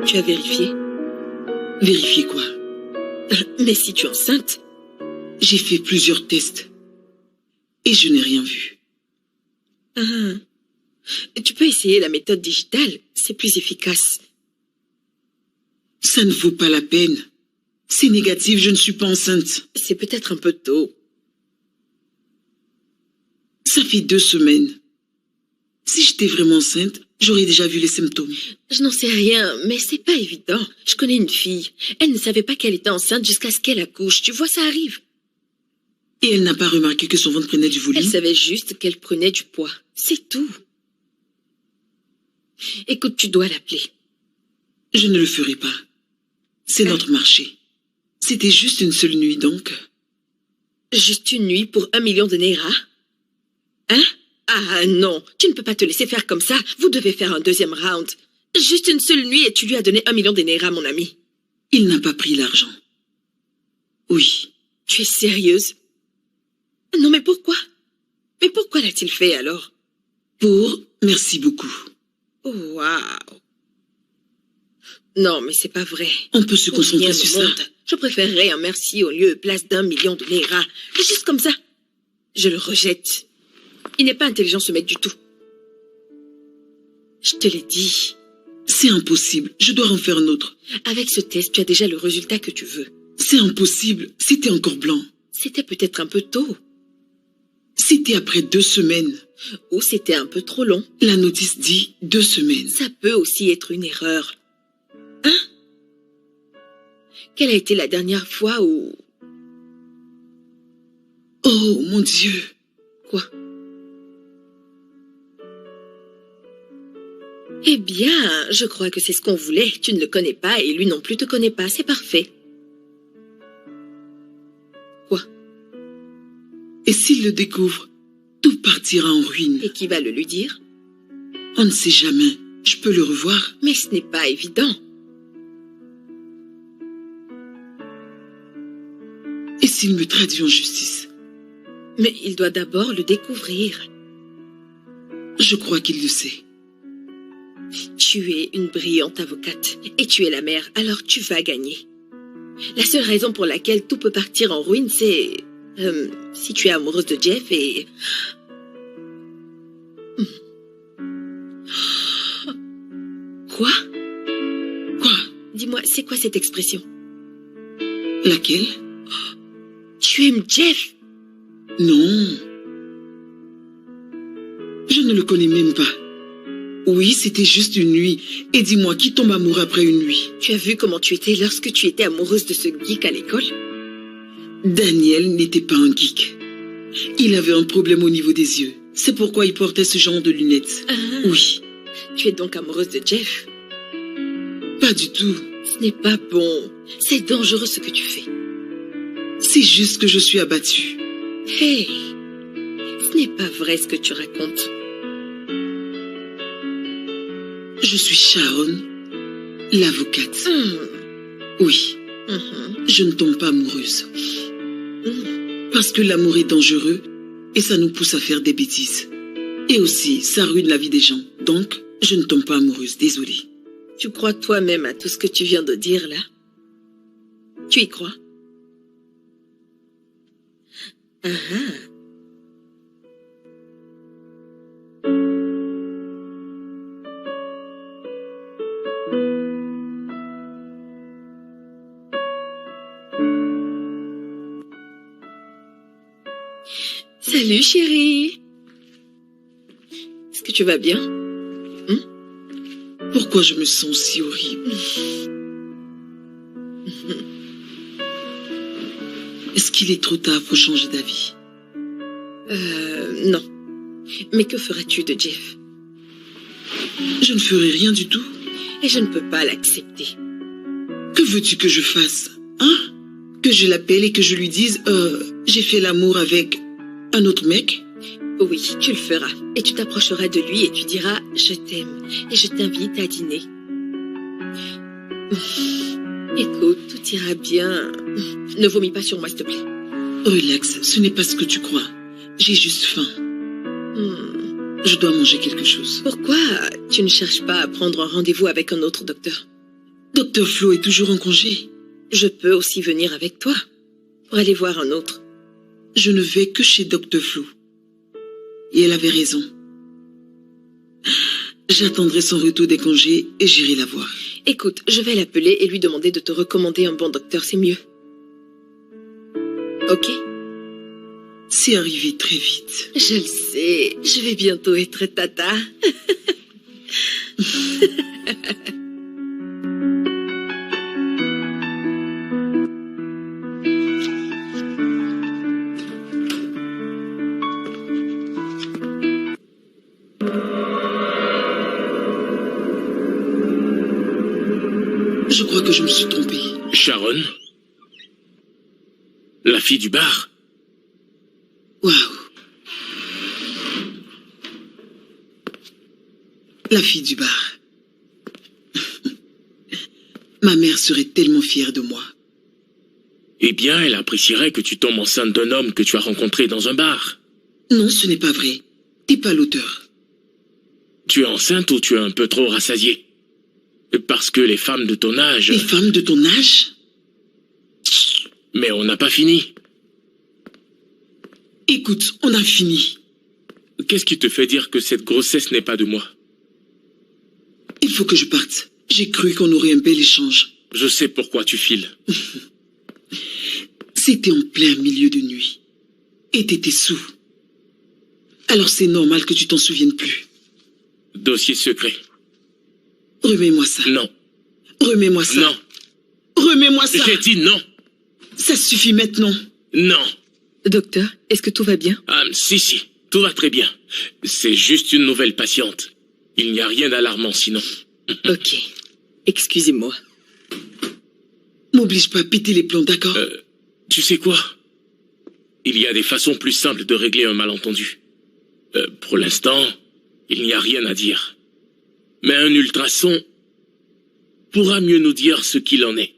Tu as vérifié? Vérifier quoi? Mais si tu es enceinte? J'ai fait plusieurs tests. Et je n'ai rien vu. Ah. Tu peux essayer la méthode digitale, c'est plus efficace. Ça ne vaut pas la peine. C'est négatif, je ne suis pas enceinte. C'est peut-être un peu tôt. Ça fait 2 semaines. Si j'étais vraiment enceinte, j'aurais déjà vu les symptômes. Je n'en sais rien, mais c'est pas évident. Je connais une fille. Elle ne savait pas qu'elle était enceinte jusqu'à ce qu'elle accouche. Tu vois, ça arrive. Et elle n'a pas remarqué que son ventre prenait du volume? Elle savait juste qu'elle prenait du poids. C'est tout. Écoute, tu dois l'appeler. Je ne le ferai pas. C'est notre marché. C'était juste une seule nuit, donc. Juste une nuit pour 1 million de Naira? Hein? Ah non, tu ne peux pas te laisser faire comme ça. Vous devez faire un deuxième round. Juste une seule nuit et tu lui as donné 1 million de Naira, mon ami. Il n'a pas pris l'argent. Oui. Tu es sérieuse? Non, mais pourquoi? Mais pourquoi l'a-t-il fait alors? Merci beaucoup. Oh, waouh. Non, mais c'est pas vrai. On peut se concentrer sur ça. Je préférerais un merci au lieu et place d'1 million de Naira. Juste comme ça. Je le rejette. Il n'est pas intelligent, ce mec, du tout. Je te l'ai dit. C'est impossible. Je dois en faire un autre. Avec ce test, tu as déjà le résultat que tu veux. C'est impossible. C'était encore blanc. C'était peut-être un peu tôt. C'était après 2 semaines. Ou c'était un peu trop long. La notice dit 2 semaines. Ça peut aussi être une erreur. Hein? Quelle a été la dernière fois où... Oh, mon Dieu. Quoi? Eh bien, je crois que c'est ce qu'on voulait. Tu ne le connais pas et lui non plus te connaît pas. C'est parfait. Quoi? Et s'il le découvre, tout partira en ruine. Et qui va le lui dire? On ne sait jamais. Je peux le revoir. Mais ce n'est pas évident. Et s'il me traduit en justice? Mais il doit d'abord le découvrir. Je crois qu'il le sait. Tu es une brillante avocate et tu es la mère, alors tu vas gagner. La seule raison pour laquelle tout peut partir en ruine, c'est... si tu es amoureuse de Jeff et... Quoi? Quoi? Dis-moi, c'est quoi cette expression? Laquelle? Tu aimes Jeff? Non. Je ne le connais même pas. Oui, c'était juste une nuit. Et dis-moi, qui tombe amoureux après une nuit? Tu as vu comment tu étais lorsque tu étais amoureuse de ce geek à l'école? Daniel n'était pas un geek. Il avait un problème au niveau des yeux. C'est pourquoi il portait ce genre de lunettes. Ah. Oui. Tu es donc amoureuse de Jeff? Pas du tout. Ce n'est pas bon. C'est dangereux ce que tu fais. C'est juste que je suis abattue. Hey, ce n'est pas vrai ce que tu racontes. Je suis Sharon, l'avocate. Oui, je ne tombe pas amoureuse. Parce que l'amour est dangereux et ça nous pousse à faire des bêtises. Et aussi, ça ruine la vie des gens. Donc, je ne tombe pas amoureuse, désolée. Tu crois toi-même à tout ce que tu viens de dire là? Tu y crois? Salut chérie. Est-ce que tu vas bien? Pourquoi je me sens si horrible? Est-ce qu'il est trop tard pour changer d'avis? Non. Mais que feras-tu de Jeff? Je ne ferai rien du tout. Et je ne peux pas l'accepter. Que veux-tu que je fasse? Hein? Que je l'appelle et que je lui dise j'ai fait l'amour avec un autre mec? Oui, tu le feras. Et tu t'approcheras de lui et tu diras « Je t'aime et je t'invite à dîner. » Écoute, tout ira bien. Ne vomis pas sur moi, s'il te plaît. Relax, ce n'est pas ce que tu crois. J'ai juste faim. Je dois manger quelque chose. Pourquoi tu ne cherches pas à prendre un rendez-vous avec un autre docteur? Docteur Flo est toujours en congé. Je peux aussi venir avec toi pour aller voir un autre. Je ne vais que chez Docteur Flo. Et elle avait raison. J'attendrai son retour des congés et j'irai la voir. Écoute, je vais l'appeler et lui demander de te recommander un bon docteur, c'est mieux. Ok? C'est arrivé très vite. Je le sais, je vais bientôt être tata. Je crois que je me suis trompée. Sharon? La fille du bar? Waouh. La fille du bar. Ma mère serait tellement fière de moi. Eh bien, elle apprécierait que tu tombes enceinte d'un homme que tu as rencontré dans un bar. Non, ce n'est pas vrai. T'es pas l'auteur. Tu es enceinte ou tu es un peu trop rassasiée? Parce que les femmes de ton âge... Les femmes de ton âge? Mais on n'a pas fini. Écoute, on a fini. Qu'est-ce qui te fait dire que cette grossesse n'est pas de moi? Il faut que je parte. J'ai cru qu'on aurait un bel échange. Je sais pourquoi tu files. C'était en plein milieu de nuit. Et t'étais sous. Alors c'est normal que tu t'en souviennes plus. Dossier secret. Remets-moi ça. Non. Remets-moi ça. Non. Remets-moi ça. J'ai dit non. Ça suffit maintenant. Non. Docteur, est-ce que tout va bien? Ah, si, tout va très bien. C'est juste une nouvelle patiente. Il n'y a rien d'alarmant sinon. Ok. Excusez-moi. M'oblige pas à péter les plombs, d'accord? Tu sais quoi? Il y a des façons plus simples de régler un malentendu. Pour l'instant, il n'y a rien à dire. Mais un ultrason pourra mieux nous dire ce qu'il en est.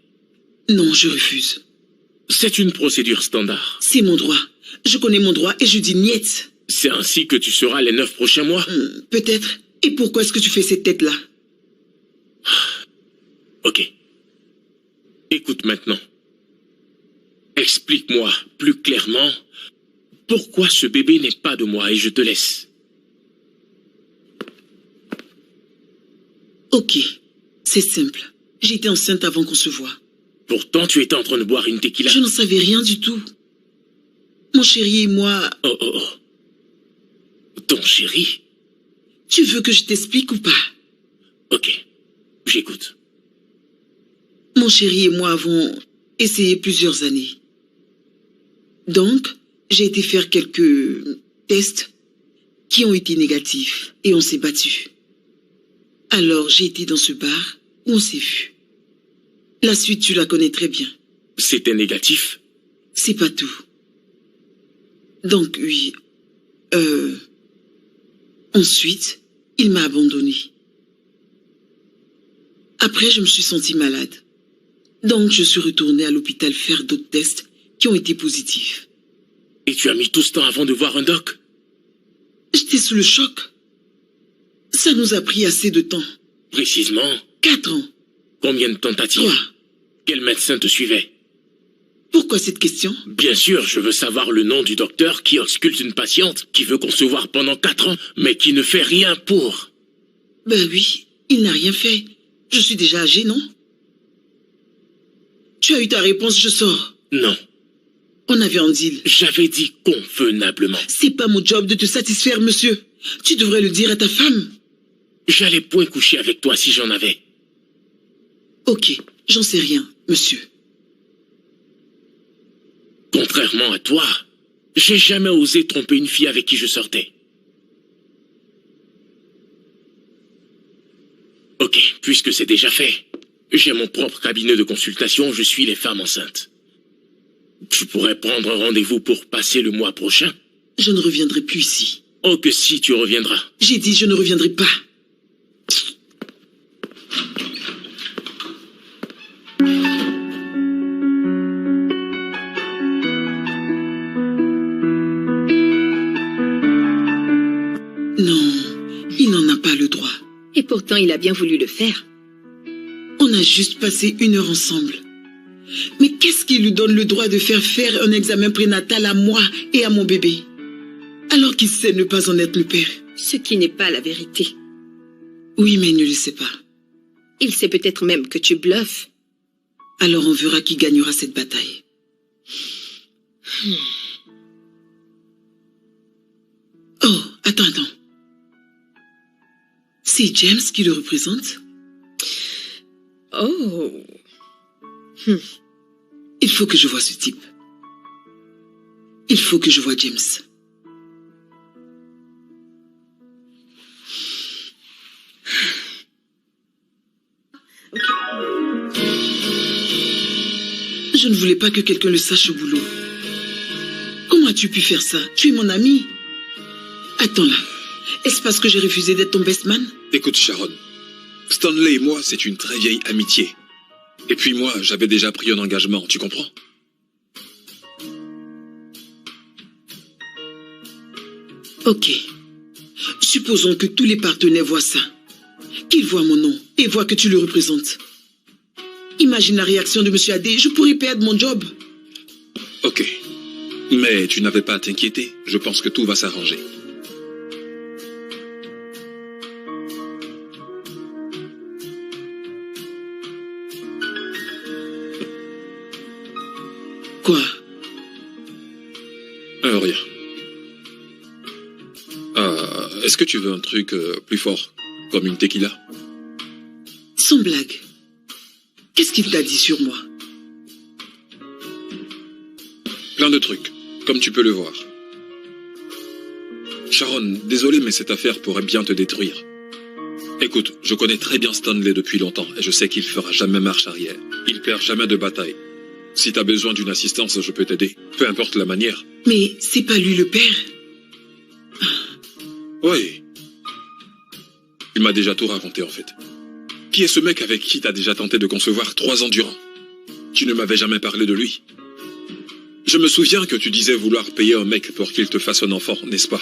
Non, je refuse. C'est une procédure standard. C'est mon droit. Je connais mon droit et je dis niet. C'est ainsi que tu seras les 9 prochains mois? Peut-être. Et pourquoi est-ce que tu fais cette tête-là? Ok. Écoute maintenant. Explique-moi plus clairement pourquoi ce bébé n'est pas de moi et je te laisse. Ok. C'est simple. J'étais enceinte avant qu'on se voie. Pourtant, tu étais en train de boire une tequila. Je n'en savais rien du tout. Mon chéri et moi... Oh. Ton chéri? Tu veux que je t'explique ou pas? Ok. J'écoute. Mon chéri et moi avons essayé plusieurs années. Donc, j'ai été faire quelques tests qui ont été négatifs et on s'est battu. Alors, j'ai été dans ce bar où on s'est vu. La suite, tu la connais très bien. C'était négatif? C'est pas tout. Donc, oui. Ensuite, il m'a abandonné. Après, je me suis sentie malade. Donc, je suis retournée à l'hôpital faire d'autres tests qui ont été positifs. Et tu as mis tout ce temps avant de voir un doc? J'étais sous le choc. Ça nous a pris assez de temps. Précisément? 4 ans. Combien de tentatives? 3. Quel médecin te suivait? Pourquoi cette question? Bien sûr, je veux savoir le nom du docteur qui ausculte une patiente qui veut concevoir pendant 4 ans, mais qui ne fait rien pour. Ben oui, il n'a rien fait. Je suis déjà âgée, non? Tu as eu ta réponse, je sors. Non. On avait un deal. J'avais dit convenablement. C'est pas mon job de te satisfaire, monsieur. Tu devrais le dire à ta femme. J'allais point coucher avec toi si j'en avais. Ok, j'en sais rien, monsieur. Contrairement à toi, j'ai jamais osé tromper une fille avec qui je sortais. Ok, puisque c'est déjà fait, j'ai mon propre cabinet de consultation, je suis les femmes enceintes. Tu pourrais prendre un rendez-vous pour passer le mois prochain? Je ne reviendrai plus ici. Oh que si, tu reviendras. J'ai dit je ne reviendrai pas. Non, il n'en a pas le droit. Et pourtant, il a bien voulu le faire. On a juste passé 1 heure ensemble. Mais qu'est-ce qui lui donne le droit de faire un examen prénatal à moi et à mon bébé? Alors qu'il sait ne pas en être le père. Ce qui n'est pas la vérité. Oui, mais il ne le sait pas. Il sait peut-être même que tu bluffes. Alors on verra qui gagnera cette bataille. Oh, attends. C'est James qui le représente? Oh. Il faut que je voie ce type. Il faut que je voie James. Je ne voulais pas que quelqu'un le sache au boulot. Comment as-tu pu faire ça? Tu es mon ami. Attends là. Est-ce parce que j'ai refusé d'être ton best man? Écoute, Sharon. Stanley et moi, c'est une très vieille amitié. Et puis moi, j'avais déjà pris un engagement, tu comprends? Ok. Supposons que tous les partenaires voient ça. Qu'ils voient mon nom et voient que tu le représentes. Imagine la réaction de M. Adé, je pourrais perdre mon job. Ok. Mais tu n'avais pas à t'inquiéter, je pense que tout va s'arranger. Quoi? Rien. Est-ce que tu veux un truc plus fort, comme une tequila? Sans blague. Qu'est-ce qu'il t'a dit sur moi? Plein de trucs, comme tu peux le voir. Sharon, désolé, mais cette affaire pourrait bien te détruire. Écoute, je connais très bien Stanley depuis longtemps, et je sais qu'il fera jamais marche arrière. Il perd jamais de bataille. Si t'as besoin d'une assistance, je peux t'aider. Peu importe la manière. Mais c'est pas lui le père? Oui. Il m'a déjà tout raconté, en fait. Qui est ce mec avec qui t'as déjà tenté de concevoir 3 ans durant? Tu ne m'avais jamais parlé de lui. Je me souviens que tu disais vouloir payer un mec pour qu'il te fasse un enfant, n'est-ce pas?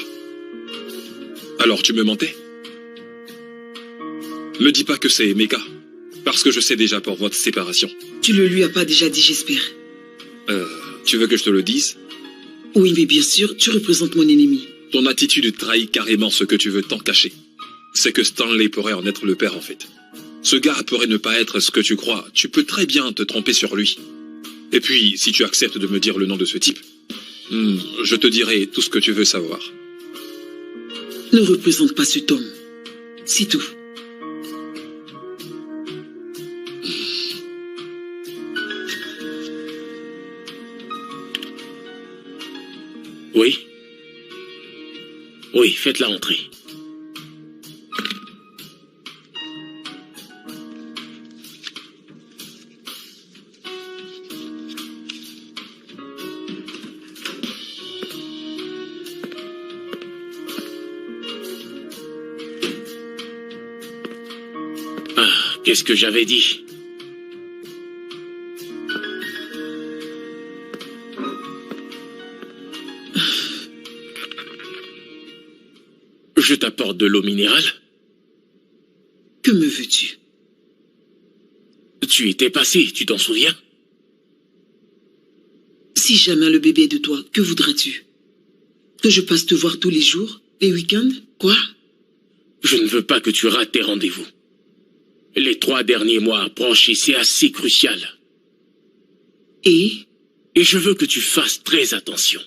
Alors tu me mentais? Me dis pas que c'est Emeka, parce que je sais déjà pour votre séparation. Tu le lui as pas déjà dit, j'espère. Tu veux que je te le dise? Oui, mais bien sûr, tu représentes mon ennemi. Ton attitude trahit carrément ce que tu veux tant cacher. C'est que Stanley pourrait en être le père, en fait. Ce gars pourrait ne pas être ce que tu crois. Tu peux très bien te tromper sur lui. Et puis, si tu acceptes de me dire le nom de ce type, je te dirai tout ce que tu veux savoir. Ne représente pas cet homme. C'est tout. Oui? Oui, faites-la entrer. Qu'est-ce que j'avais dit? Je t'apporte de l'eau minérale. Que me veux-tu? Tu étais passé, tu t'en souviens? Si jamais le bébé est de toi, que voudras-tu? Que je passe te voir tous les jours, les week-ends? Quoi? Je ne veux pas que tu rates tes rendez-vous. Les 3 derniers mois approchent et c'est assez crucial. Et je veux que tu fasses très attention.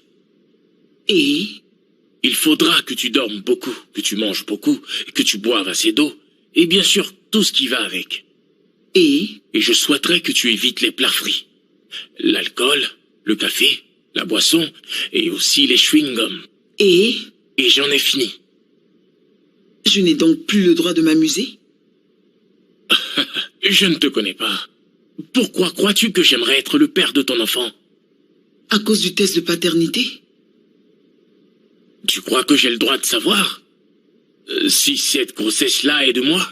Et Il faudra que tu dormes beaucoup, que tu manges beaucoup, que tu boives assez d'eau, et bien sûr tout ce qui va avec. Et je souhaiterais que tu évites les plats frits. L'alcool, le café, la boisson, et aussi les chewing-gums. Et j'en ai fini. Je n'ai donc plus le droit de m'amuser? Je ne te connais pas. Pourquoi crois-tu que j'aimerais être le père de ton enfant? À cause du test de paternité? Tu crois que j'ai le droit de savoir si cette grossesse-là est de moi?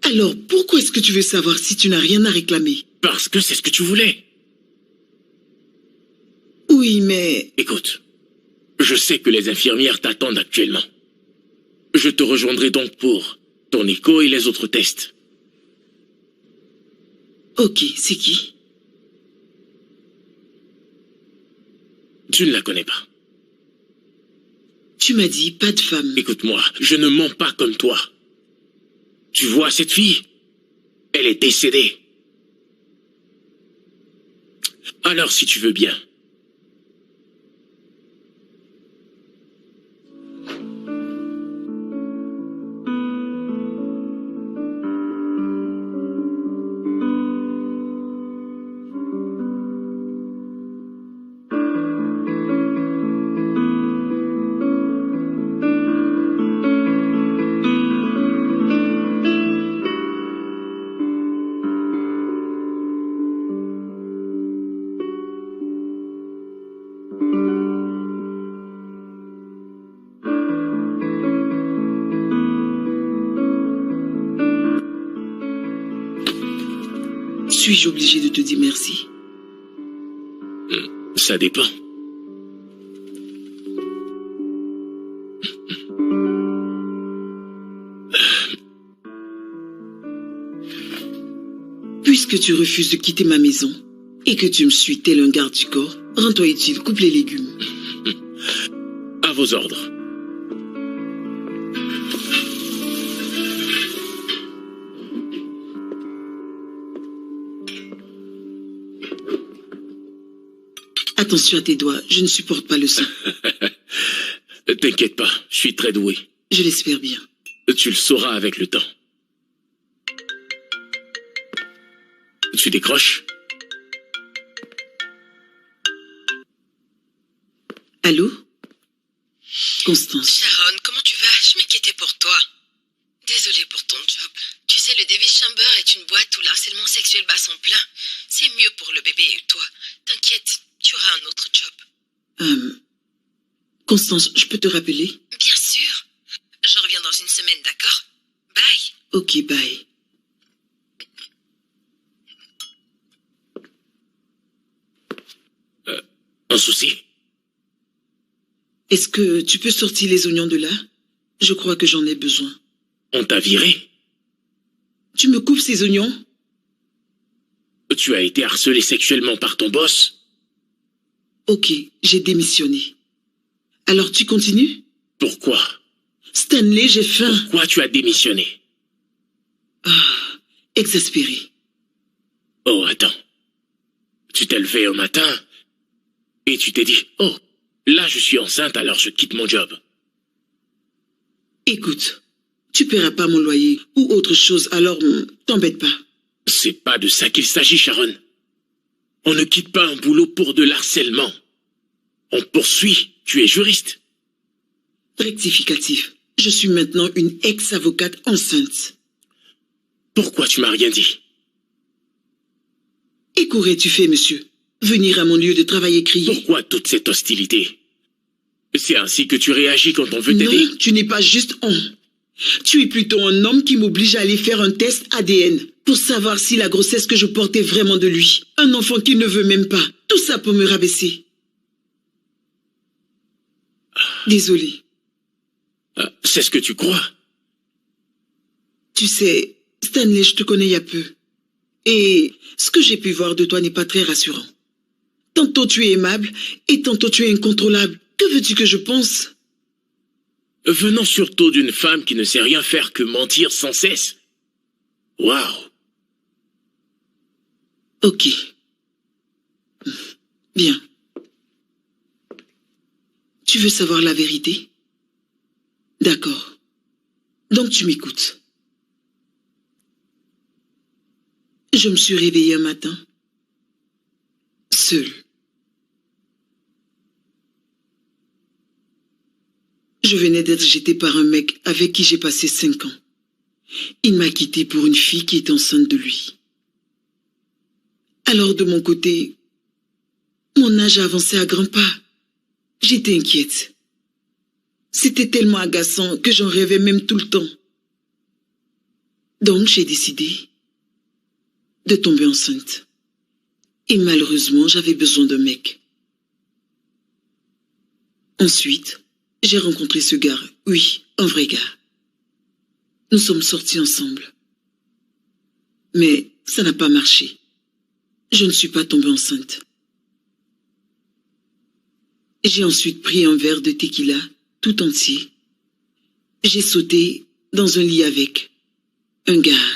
Alors pourquoi est-ce que tu veux savoir si tu n'as rien à réclamer? Parce que c'est ce que tu voulais. Oui, mais... Écoute, je sais que les infirmières t'attendent actuellement. Je te rejoindrai donc pour ton écho et les autres tests. Ok, c'est qui? Tu ne la connais pas. Tu m'as dit pas de femme. Écoute-moi, je ne mens pas comme toi. Tu vois cette fille? Elle est décédée. Alors si tu veux bien. Suis-je obligé de te dire merci? Ça dépend. Puisque tu refuses de quitter ma maison et que tu me suis tel un garde du corps, rends-toi utile, coupe les légumes. À vos ordres. Attention à tes doigts, je ne supporte pas le sang. T'inquiète pas, je suis très doué. Je l'espère bien. Tu le sauras avec le temps. Tu décroches? Allô? Constance. Sharon, comment tu vas? Je m'inquiétais pour toi. Désolée pour ton job. Tu sais, le Davis Chamber est une boîte où l'harcèlement sexuel bat son plein. C'est mieux pour le bébé et toi. T'inquiète, tu auras un autre job. Constance, je peux te rappeler? Bien sûr. Je reviens dans une semaine, d'accord? Bye. Ok, bye. Un souci? Est-ce que tu peux sortir les oignons de là? Je crois que j'en ai besoin. On t'a viré? Tu me coupes ces oignons? Tu as été harcelé sexuellement par ton boss? Ok, j'ai démissionné. Alors tu continues? Pourquoi? Stanley, j'ai faim. Pourquoi tu as démissionné? Exaspéré. Oh, attends. Tu t'es levé au matin et tu t'es dit, oh, là je suis enceinte, alors je quitte mon job. Écoute, tu paieras pas mon loyer ou autre chose, alors t'embête pas. C'est pas de ça qu'il s'agit, Sharon. On ne quitte pas un boulot pour de l'harcèlement. On poursuit. Tu es juriste. Rectificatif. Je suis maintenant une ex-avocate enceinte. Pourquoi tu m'as rien dit? Et qu'aurais-tu fait, monsieur? Venir à mon lieu de travail et crier? Pourquoi toute cette hostilité? C'est ainsi que tu réagis quand on veut t'aider? Non, tu n'es pas juste on. Tu es plutôt un homme qui m'oblige à aller faire un test ADN. pour savoir si la grossesse que je portais vraiment de lui. Un enfant qu'il ne veut même pas. Tout ça pour me rabaisser. Désolé. C'est ce que tu crois? Tu sais, Stanley, je te connais il y a peu. Et ce que j'ai pu voir de toi n'est pas très rassurant. Tantôt tu es aimable et tantôt tu es incontrôlable. Que veux-tu que je pense? Venant surtout d'une femme qui ne sait rien faire que mentir sans cesse. Waouh! Ok. Bien. Tu veux savoir la vérité? D'accord. Donc tu m'écoutes. Je me suis réveillée un matin, seule. Je venais d'être jetée par un mec avec qui j'ai passé 5 ans. Il m'a quittée pour une fille qui est enceinte de lui. Alors de mon côté, mon âge a avancé à grands pas. J'étais inquiète. C'était tellement agaçant que j'en rêvais même tout le temps. Donc j'ai décidé de tomber enceinte. Et malheureusement, j'avais besoin d'un mec. Ensuite, j'ai rencontré ce gars. Oui, un vrai gars. Nous sommes sortis ensemble. Mais ça n'a pas marché. Je ne suis pas tombée enceinte. J'ai ensuite pris un verre de tequila tout entier. J'ai sauté dans un lit avec un gars,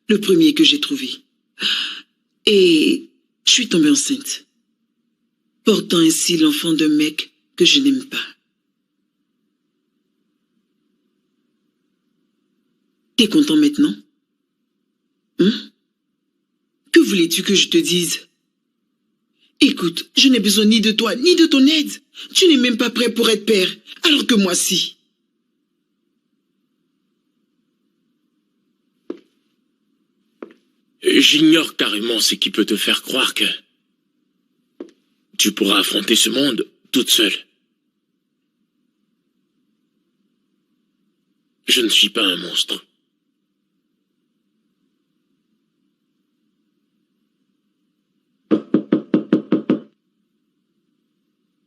le premier que j'ai trouvé. Et je suis tombée enceinte, portant ainsi l'enfant d'un mec que je n'aime pas. T'es content maintenant? Que voulais-tu que je te dise? Écoute, je n'ai besoin ni de toi, ni de ton aide. Tu n'es même pas prêt pour être père, alors que moi si. J'ignore carrément ce qui peut te faire croire que tu pourras affronter ce monde toute seule. Je ne suis pas un monstre.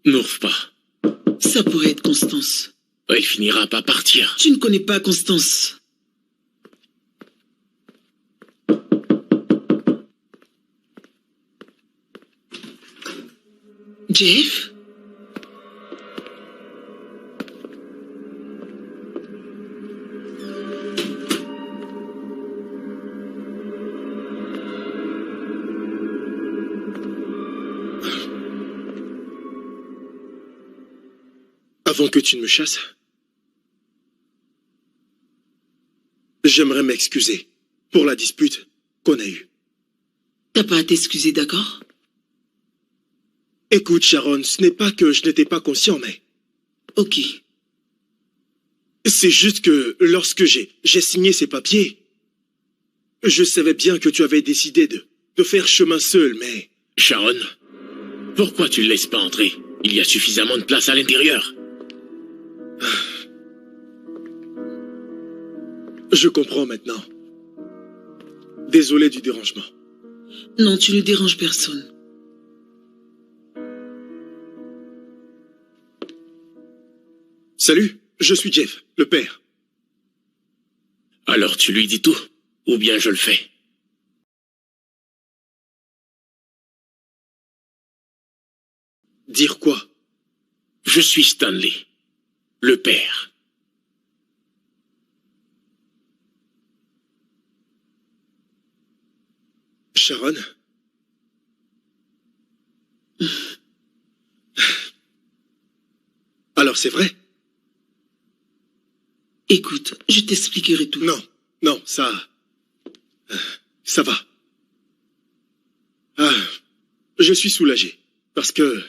N'ouvre pas. Ça pourrait être Constance. Elle finira par partir. Tu ne connais pas Constance. Jeff? Avant que tu ne me chasses, j'aimerais m'excuser pour la dispute qu'on a eue. T'as pas à t'excuser, d'accord? Écoute, Sharon, ce n'est pas que je n'étais pas conscient, mais... Ok. C'est juste que lorsque j'ai signé ces papiers, je savais bien que tu avais décidé de faire chemin seul, mais... Sharon, pourquoi tu ne le laisses pas entrer? Il y a suffisamment de place à l'intérieur. Je comprends maintenant. Désolé du dérangement. Non, tu ne déranges personne. Salut, je suis Jeff, le père. Alors tu lui dis tout, ou bien je le fais. Dire quoi? Je suis Stanley, le père. Sharon? Alors c'est vrai? Écoute, je t'expliquerai tout. Non, ça va. Je suis soulagé, parce que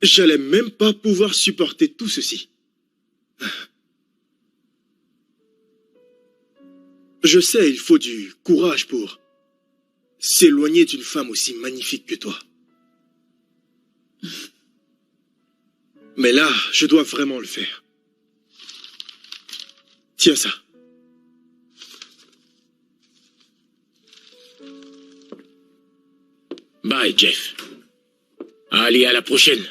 j'allais même pas pouvoir supporter tout ceci. Je sais, il faut du courage pour s'éloigner d'une femme aussi magnifique que toi. Mais là, je dois vraiment le faire. Tiens ça. Bye, Jeff. Allez, à la prochaine.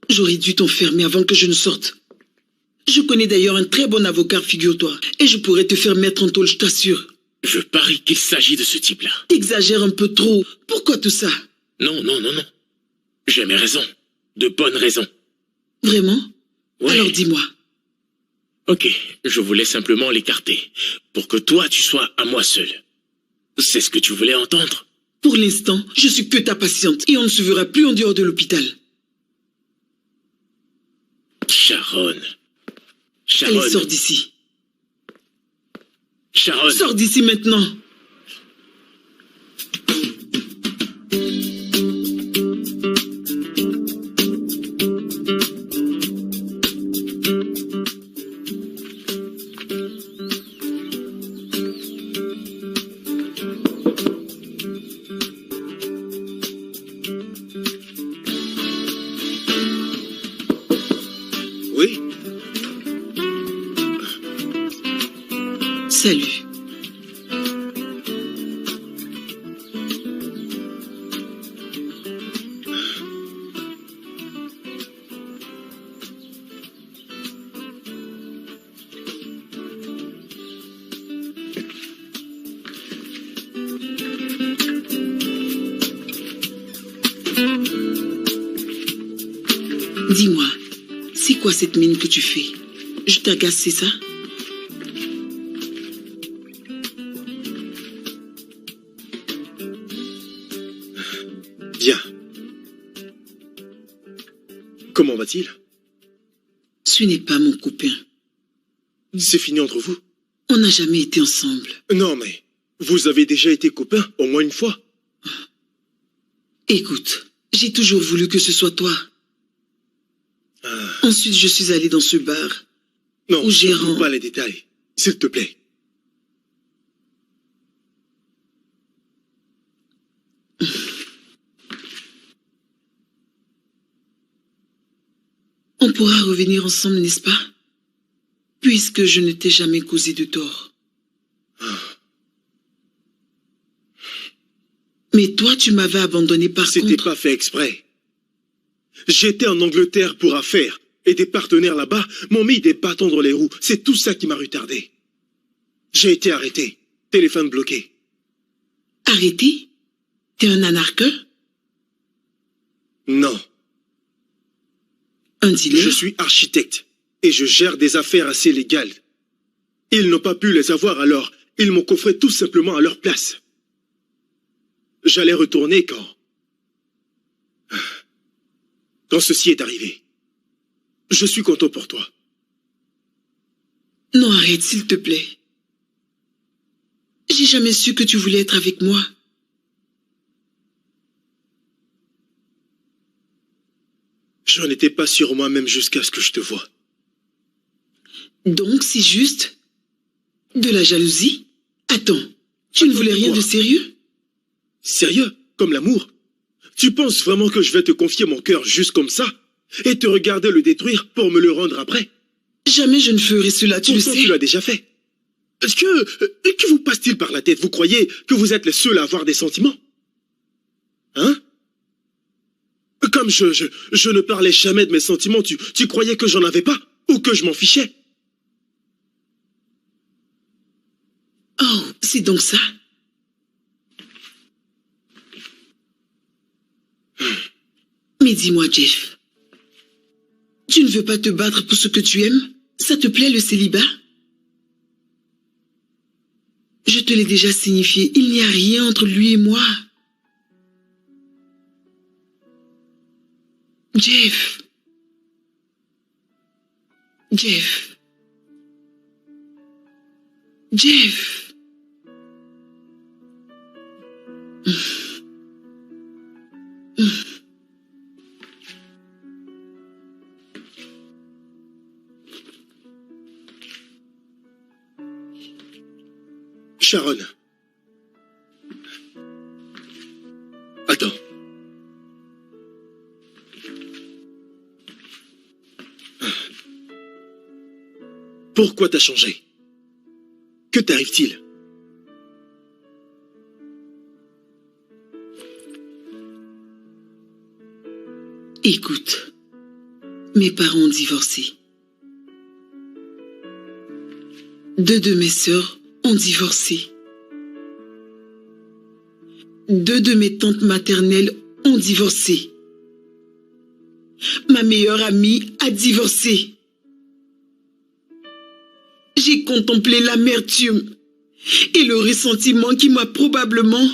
J'aurais dû t'enfermer avant que je ne sorte. Je connais d'ailleurs un très bon avocat, figure-toi. Et je pourrais te faire mettre en tôle, je t'assure. Je parie qu'il s'agit de ce type-là. T'exagères un peu trop. Pourquoi tout ça? Non, non, non, non. J'ai mes raisons. De bonnes raisons. Vraiment? Ouais. Alors dis-moi. Ok, je voulais simplement l'écarter. Pour que toi, tu sois à moi seul. C'est ce que tu voulais entendre? Pour l'instant, je suis que ta patiente. Et on ne se verra plus en dehors de l'hôpital. Sharon. Sharon. Allez, sors d'ici. Sharon. Sors d'ici maintenant. Oui, Salut. Dis-moi, c'est quoi cette mine que tu fais? Je t'agace, c'est ça? bien. Comment va-t-il? Ce n'est pas mon copain. C'est fini entre vous? On n'a jamais été ensemble. Non, mais vous avez déjà été copains au moins une fois. Écoute, j'ai toujours voulu que ce soit toi. Ensuite, je suis allé dans ce bar. Non, Au je ne gérant. veux pas les détails, s'il te plaît. On pourra revenir ensemble, n'est-ce pas? Puisque je ne t'ai jamais causé de tort. Mais toi, tu m'avais abandonné par C'était contre. pas fait exprès. J'étais en Angleterre pour affaires, et des partenaires là-bas m'ont mis des bâtons dans les roues. C'est tout ça qui m'a retardé. J'ai été arrêté, téléphone bloqué. Arrêté? T'es un anarcheur? Non, Un dealer? je suis architecte, et je gère des affaires assez légales. Ils n'ont pas pu les avoir, alors ils m'ont coffré tout simplement à leur place. J'allais retourner quand ceci est arrivé. Je suis content pour toi. Non, arrête, s'il te plaît. J'ai jamais su que tu voulais être avec moi. Je n'en étais pas sûr moi-même jusqu'à ce que je te voie. Donc, c'est juste de la jalousie? Attends, tu ne voulais rien de sérieux? Sérieux? Comme l'amour? Tu penses vraiment que je vais te confier mon cœur juste comme ça? Et te regarder le détruire pour me le rendre après? Jamais je ne ferai cela, tu le Pourtant, sais. tu l'as déjà fait. Que vous passe-t-il par la tête? Vous croyez que vous êtes les seuls à avoir des sentiments? Hein? Comme je ne parlais jamais de mes sentiments, tu croyais que j'en avais pas? Ou que je m'en fichais? Oh, c'est donc ça? Mais dis-moi, Jeff, tu ne veux pas te battre pour ce que tu aimes? Ça te plaît le célibat? Je te l'ai déjà signifié, il n'y a rien entre lui et moi. Jeff. Jeff. Jeff. Sharon. Attends. Pourquoi t'as changé? Que t'arrive-t-il? Écoute, mes parents ont divorcé. 2 de mes sœurs ont divorcé. 2 de mes tantes maternelles ont divorcé. Ma meilleure amie a divorcé. J'ai contemplé l'amertume et le ressentiment qui m'a probablement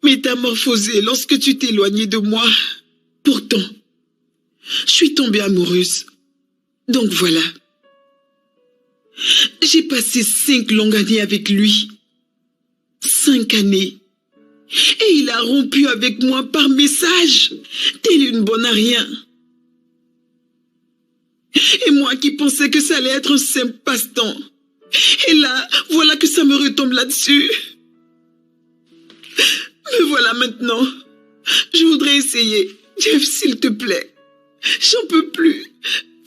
métamorphosé lorsque tu t'es éloigné de moi. Pourtant, je suis tombée amoureuse. Donc voilà. J'ai passé 5 longues années avec lui. 5 années. Et il a rompu avec moi par message, telle une bonne à rien. Et moi qui pensais que ça allait être un simple passe-temps. Et là, voilà que ça me retombe là-dessus. Me voilà maintenant. Je voudrais essayer. Jeff, s'il te plaît. J'en peux plus.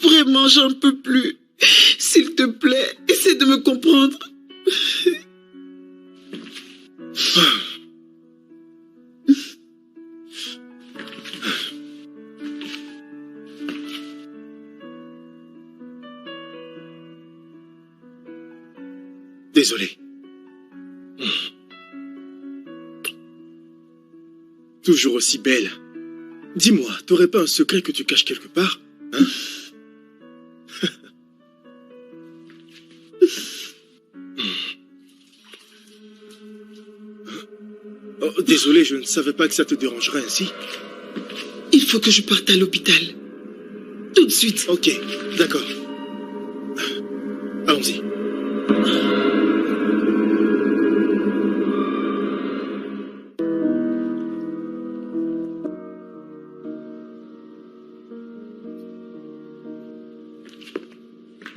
Vraiment, j'en peux plus. S'il te plaît, essaie de me comprendre. Désolé. Toujours aussi belle. Dis-moi, t'aurais pas un secret que tu caches quelque part, hein? Oh, désolé, je ne savais pas que ça te dérangerait ainsi. Il faut que je parte à l'hôpital. Tout de suite. Ok, d'accord. Allons-y.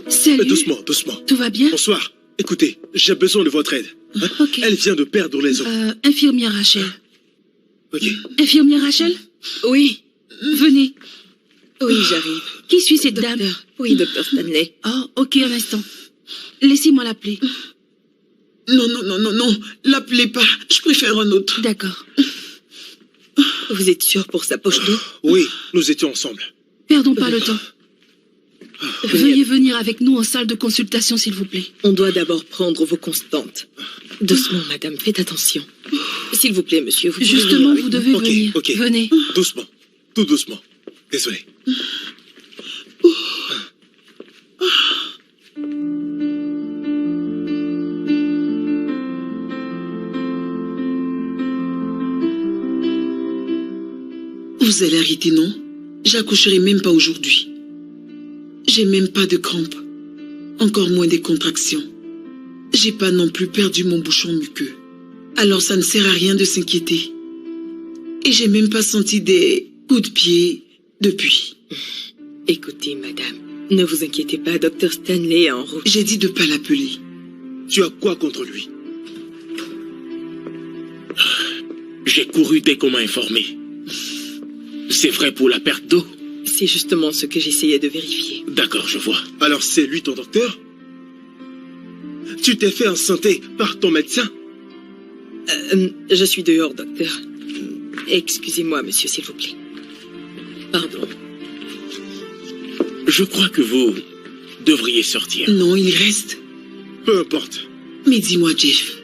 Salut. Doucement, doucement. Tout va bien? Bonsoir. Écoutez, j'ai besoin de votre aide. Hein? Ok. Elle vient de perdre les os. Infirmière Rachel. Ok. Infirmière Rachel? Oui, Venez. oui, j'arrive. Qui suis cette dame? Docteur. Oui, docteur Stanley. Oh, ok, un instant. Laissez-moi l'appeler. Non, non, non, non, non. L'appelez pas. Je préfère un autre. D'accord. Vous êtes sûr pour sa poche d'eau? Oui, nous étions ensemble. Perdons pas le temps. Veuillez venir avec nous en salle de consultation, s'il vous plaît. On doit d'abord prendre vos constantes. Doucement, madame, faites attention. S'il vous plaît, monsieur, vous pouvez venir Justement, avec vous nous. devez Ok, venir. ok. Venez. Doucement. Tout doucement. Désolé. Vous allez arrêter, non? J'accoucherai même pas aujourd'hui. J'ai même pas de crampes. Encore moins des contractions. J'ai pas non plus perdu mon bouchon muqueux. Alors ça ne sert à rien de s'inquiéter. Et j'ai même pas senti des coups de pied depuis. Écoutez, madame, ne vous inquiétez pas, docteur Stanley est en route. J'ai dit de pas l'appeler. Tu as quoi contre lui? J'ai couru dès qu'on m'a informé. C'est vrai pour la perte d'eau? C'est justement ce que j'essayais de vérifier. D'accord, je vois. Alors c'est lui ton docteur? Tu t'es fait enceinter par ton médecin? Je suis dehors, docteur. Excusez-moi, monsieur, s'il vous plaît. Pardon. Je crois que vous devriez sortir. Non, il reste. Peu importe. Mais dis-moi, Jeff,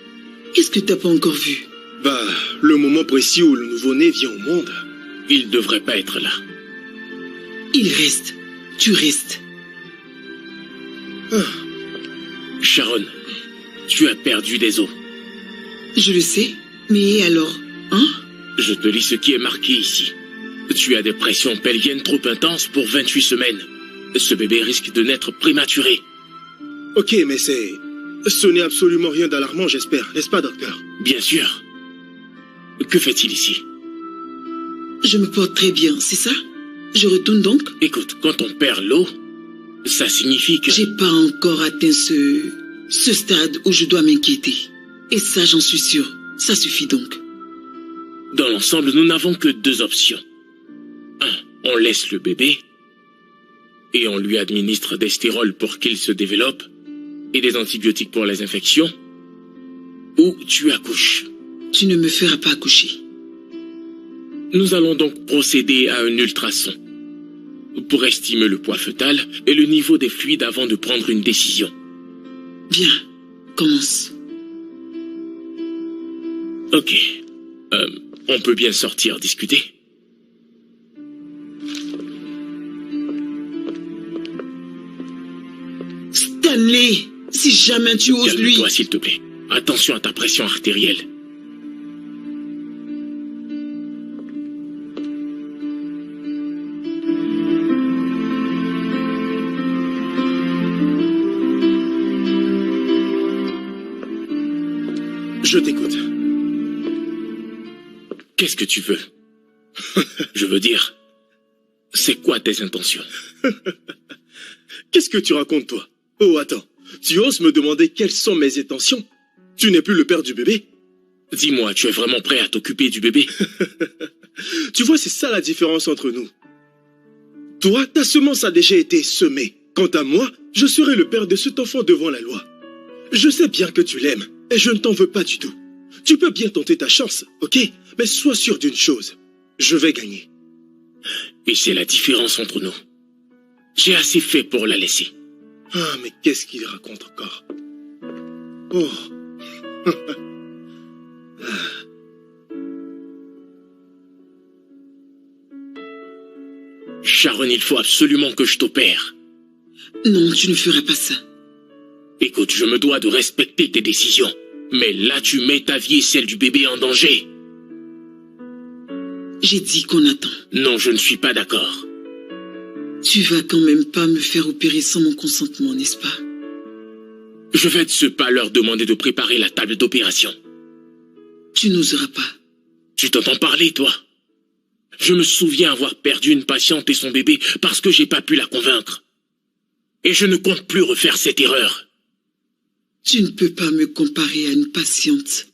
qu'est-ce que t'as pas encore vu? Bah, le moment précis où le nouveau-né vient au monde. Il ne devrait pas être là. Il reste. Tu restes. Sharon, tu as perdu des os. Je le sais. Mais alors, hein? Je te lis ce qui est marqué ici. Tu as des pressions pelviennes trop intenses pour 28 semaines. Ce bébé risque de naître prématuré. Ok, mais ce n'est absolument rien d'alarmant, j'espère, n'est-ce pas, docteur? Bien sûr. Que fait-il ici? Je me porte très bien, c'est ça? Je retourne donc? Écoute, quand on perd l'eau, ça signifie que... J'ai pas encore atteint ce stade où je dois m'inquiéter. Et ça, j'en suis sûr. Ça suffit donc. Dans l'ensemble, nous n'avons que 2 options. 1. On laisse le bébé et on lui administre des stérols pour qu'il se développe et des antibiotiques pour les infections. Ou tu accouches. Tu ne me feras pas accoucher. Nous allons donc procéder à un ultrason pour estimer le poids fœtal et le niveau des fluides avant de prendre une décision. Bien, commence. Ok. On peut bien sortir discuter. Stanley, si jamais tu oses lui... Calme-toi, s'il te plaît. Attention à ta pression artérielle. Je t'écoute. Qu'est-ce que tu veux? Je veux dire, c'est quoi tes intentions? Qu'est-ce que tu racontes, toi? Oh, attends. Tu oses me demander quelles sont mes intentions? Tu n'es plus le père du bébé? Dis-moi, tu es vraiment prêt à t'occuper du bébé? Tu vois, c'est ça la différence entre nous. Toi, ta semence a déjà été semée. Quant à moi, je serai le père de cet enfant devant la loi. Je sais bien que tu l'aimes, et je ne t'en veux pas du tout. Tu peux bien tenter ta chance, ok? Mais sois sûr d'une chose, je vais gagner. Et c'est la différence entre nous. J'ai assez fait pour la laisser. Ah, mais qu'est-ce qu'il raconte encore? Oh. Sharon, il faut absolument que je t'opère. Non, tu ne feras pas ça. Écoute, je me dois de respecter tes décisions. Mais là, tu mets ta vie et celle du bébé en danger. J'ai dit qu'on attend. Non, je ne suis pas d'accord. Tu vas quand même pas me faire opérer sans mon consentement, n'est-ce pas? Je vais de ce pas leur demander de préparer la table d'opération. Tu n'oseras pas. Tu t'entends parler, toi? Je me souviens avoir perdu une patiente et son bébé parce que j'ai pas pu la convaincre. Et je ne compte plus refaire cette erreur. Tu ne peux pas me comparer à une patiente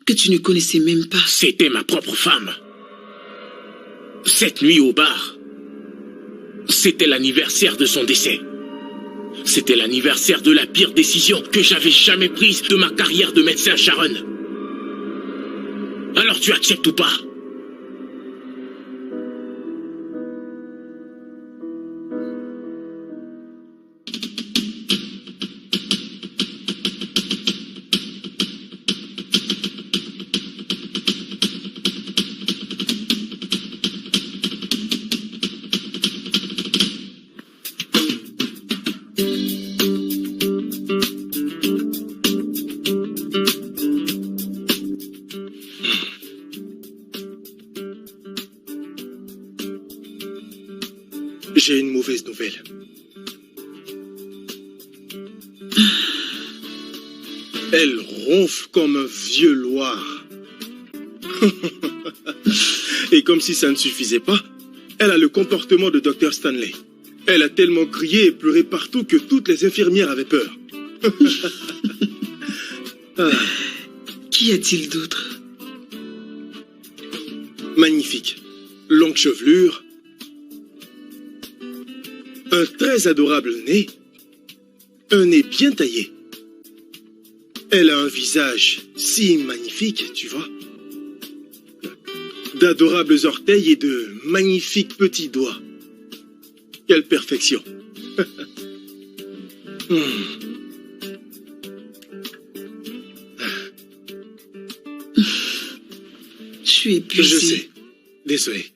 que tu ne connaissais même pas. C'était ma propre femme. Cette nuit au bar, c'était l'anniversaire de son décès. C'était l'anniversaire de la pire décision que j'avais jamais prise de ma carrière de médecin, Sharon. Alors tu acceptes ou pas? J'ai une mauvaise nouvelle. Elle ronfle comme un vieux loir. Et comme si ça ne suffisait pas, elle a le comportement de Dr. Stanley. Elle a tellement crié et pleuré partout que toutes les infirmières avaient peur. Qu'y a-t-il d'autre? Magnifique. Longue chevelure. Un très adorable nez. Un nez bien taillé. Elle a un visage si magnifique, tu vois. D'adorables orteils et de magnifiques petits doigts. Quelle perfection. Je suis épuisée. Je sais. Désolé.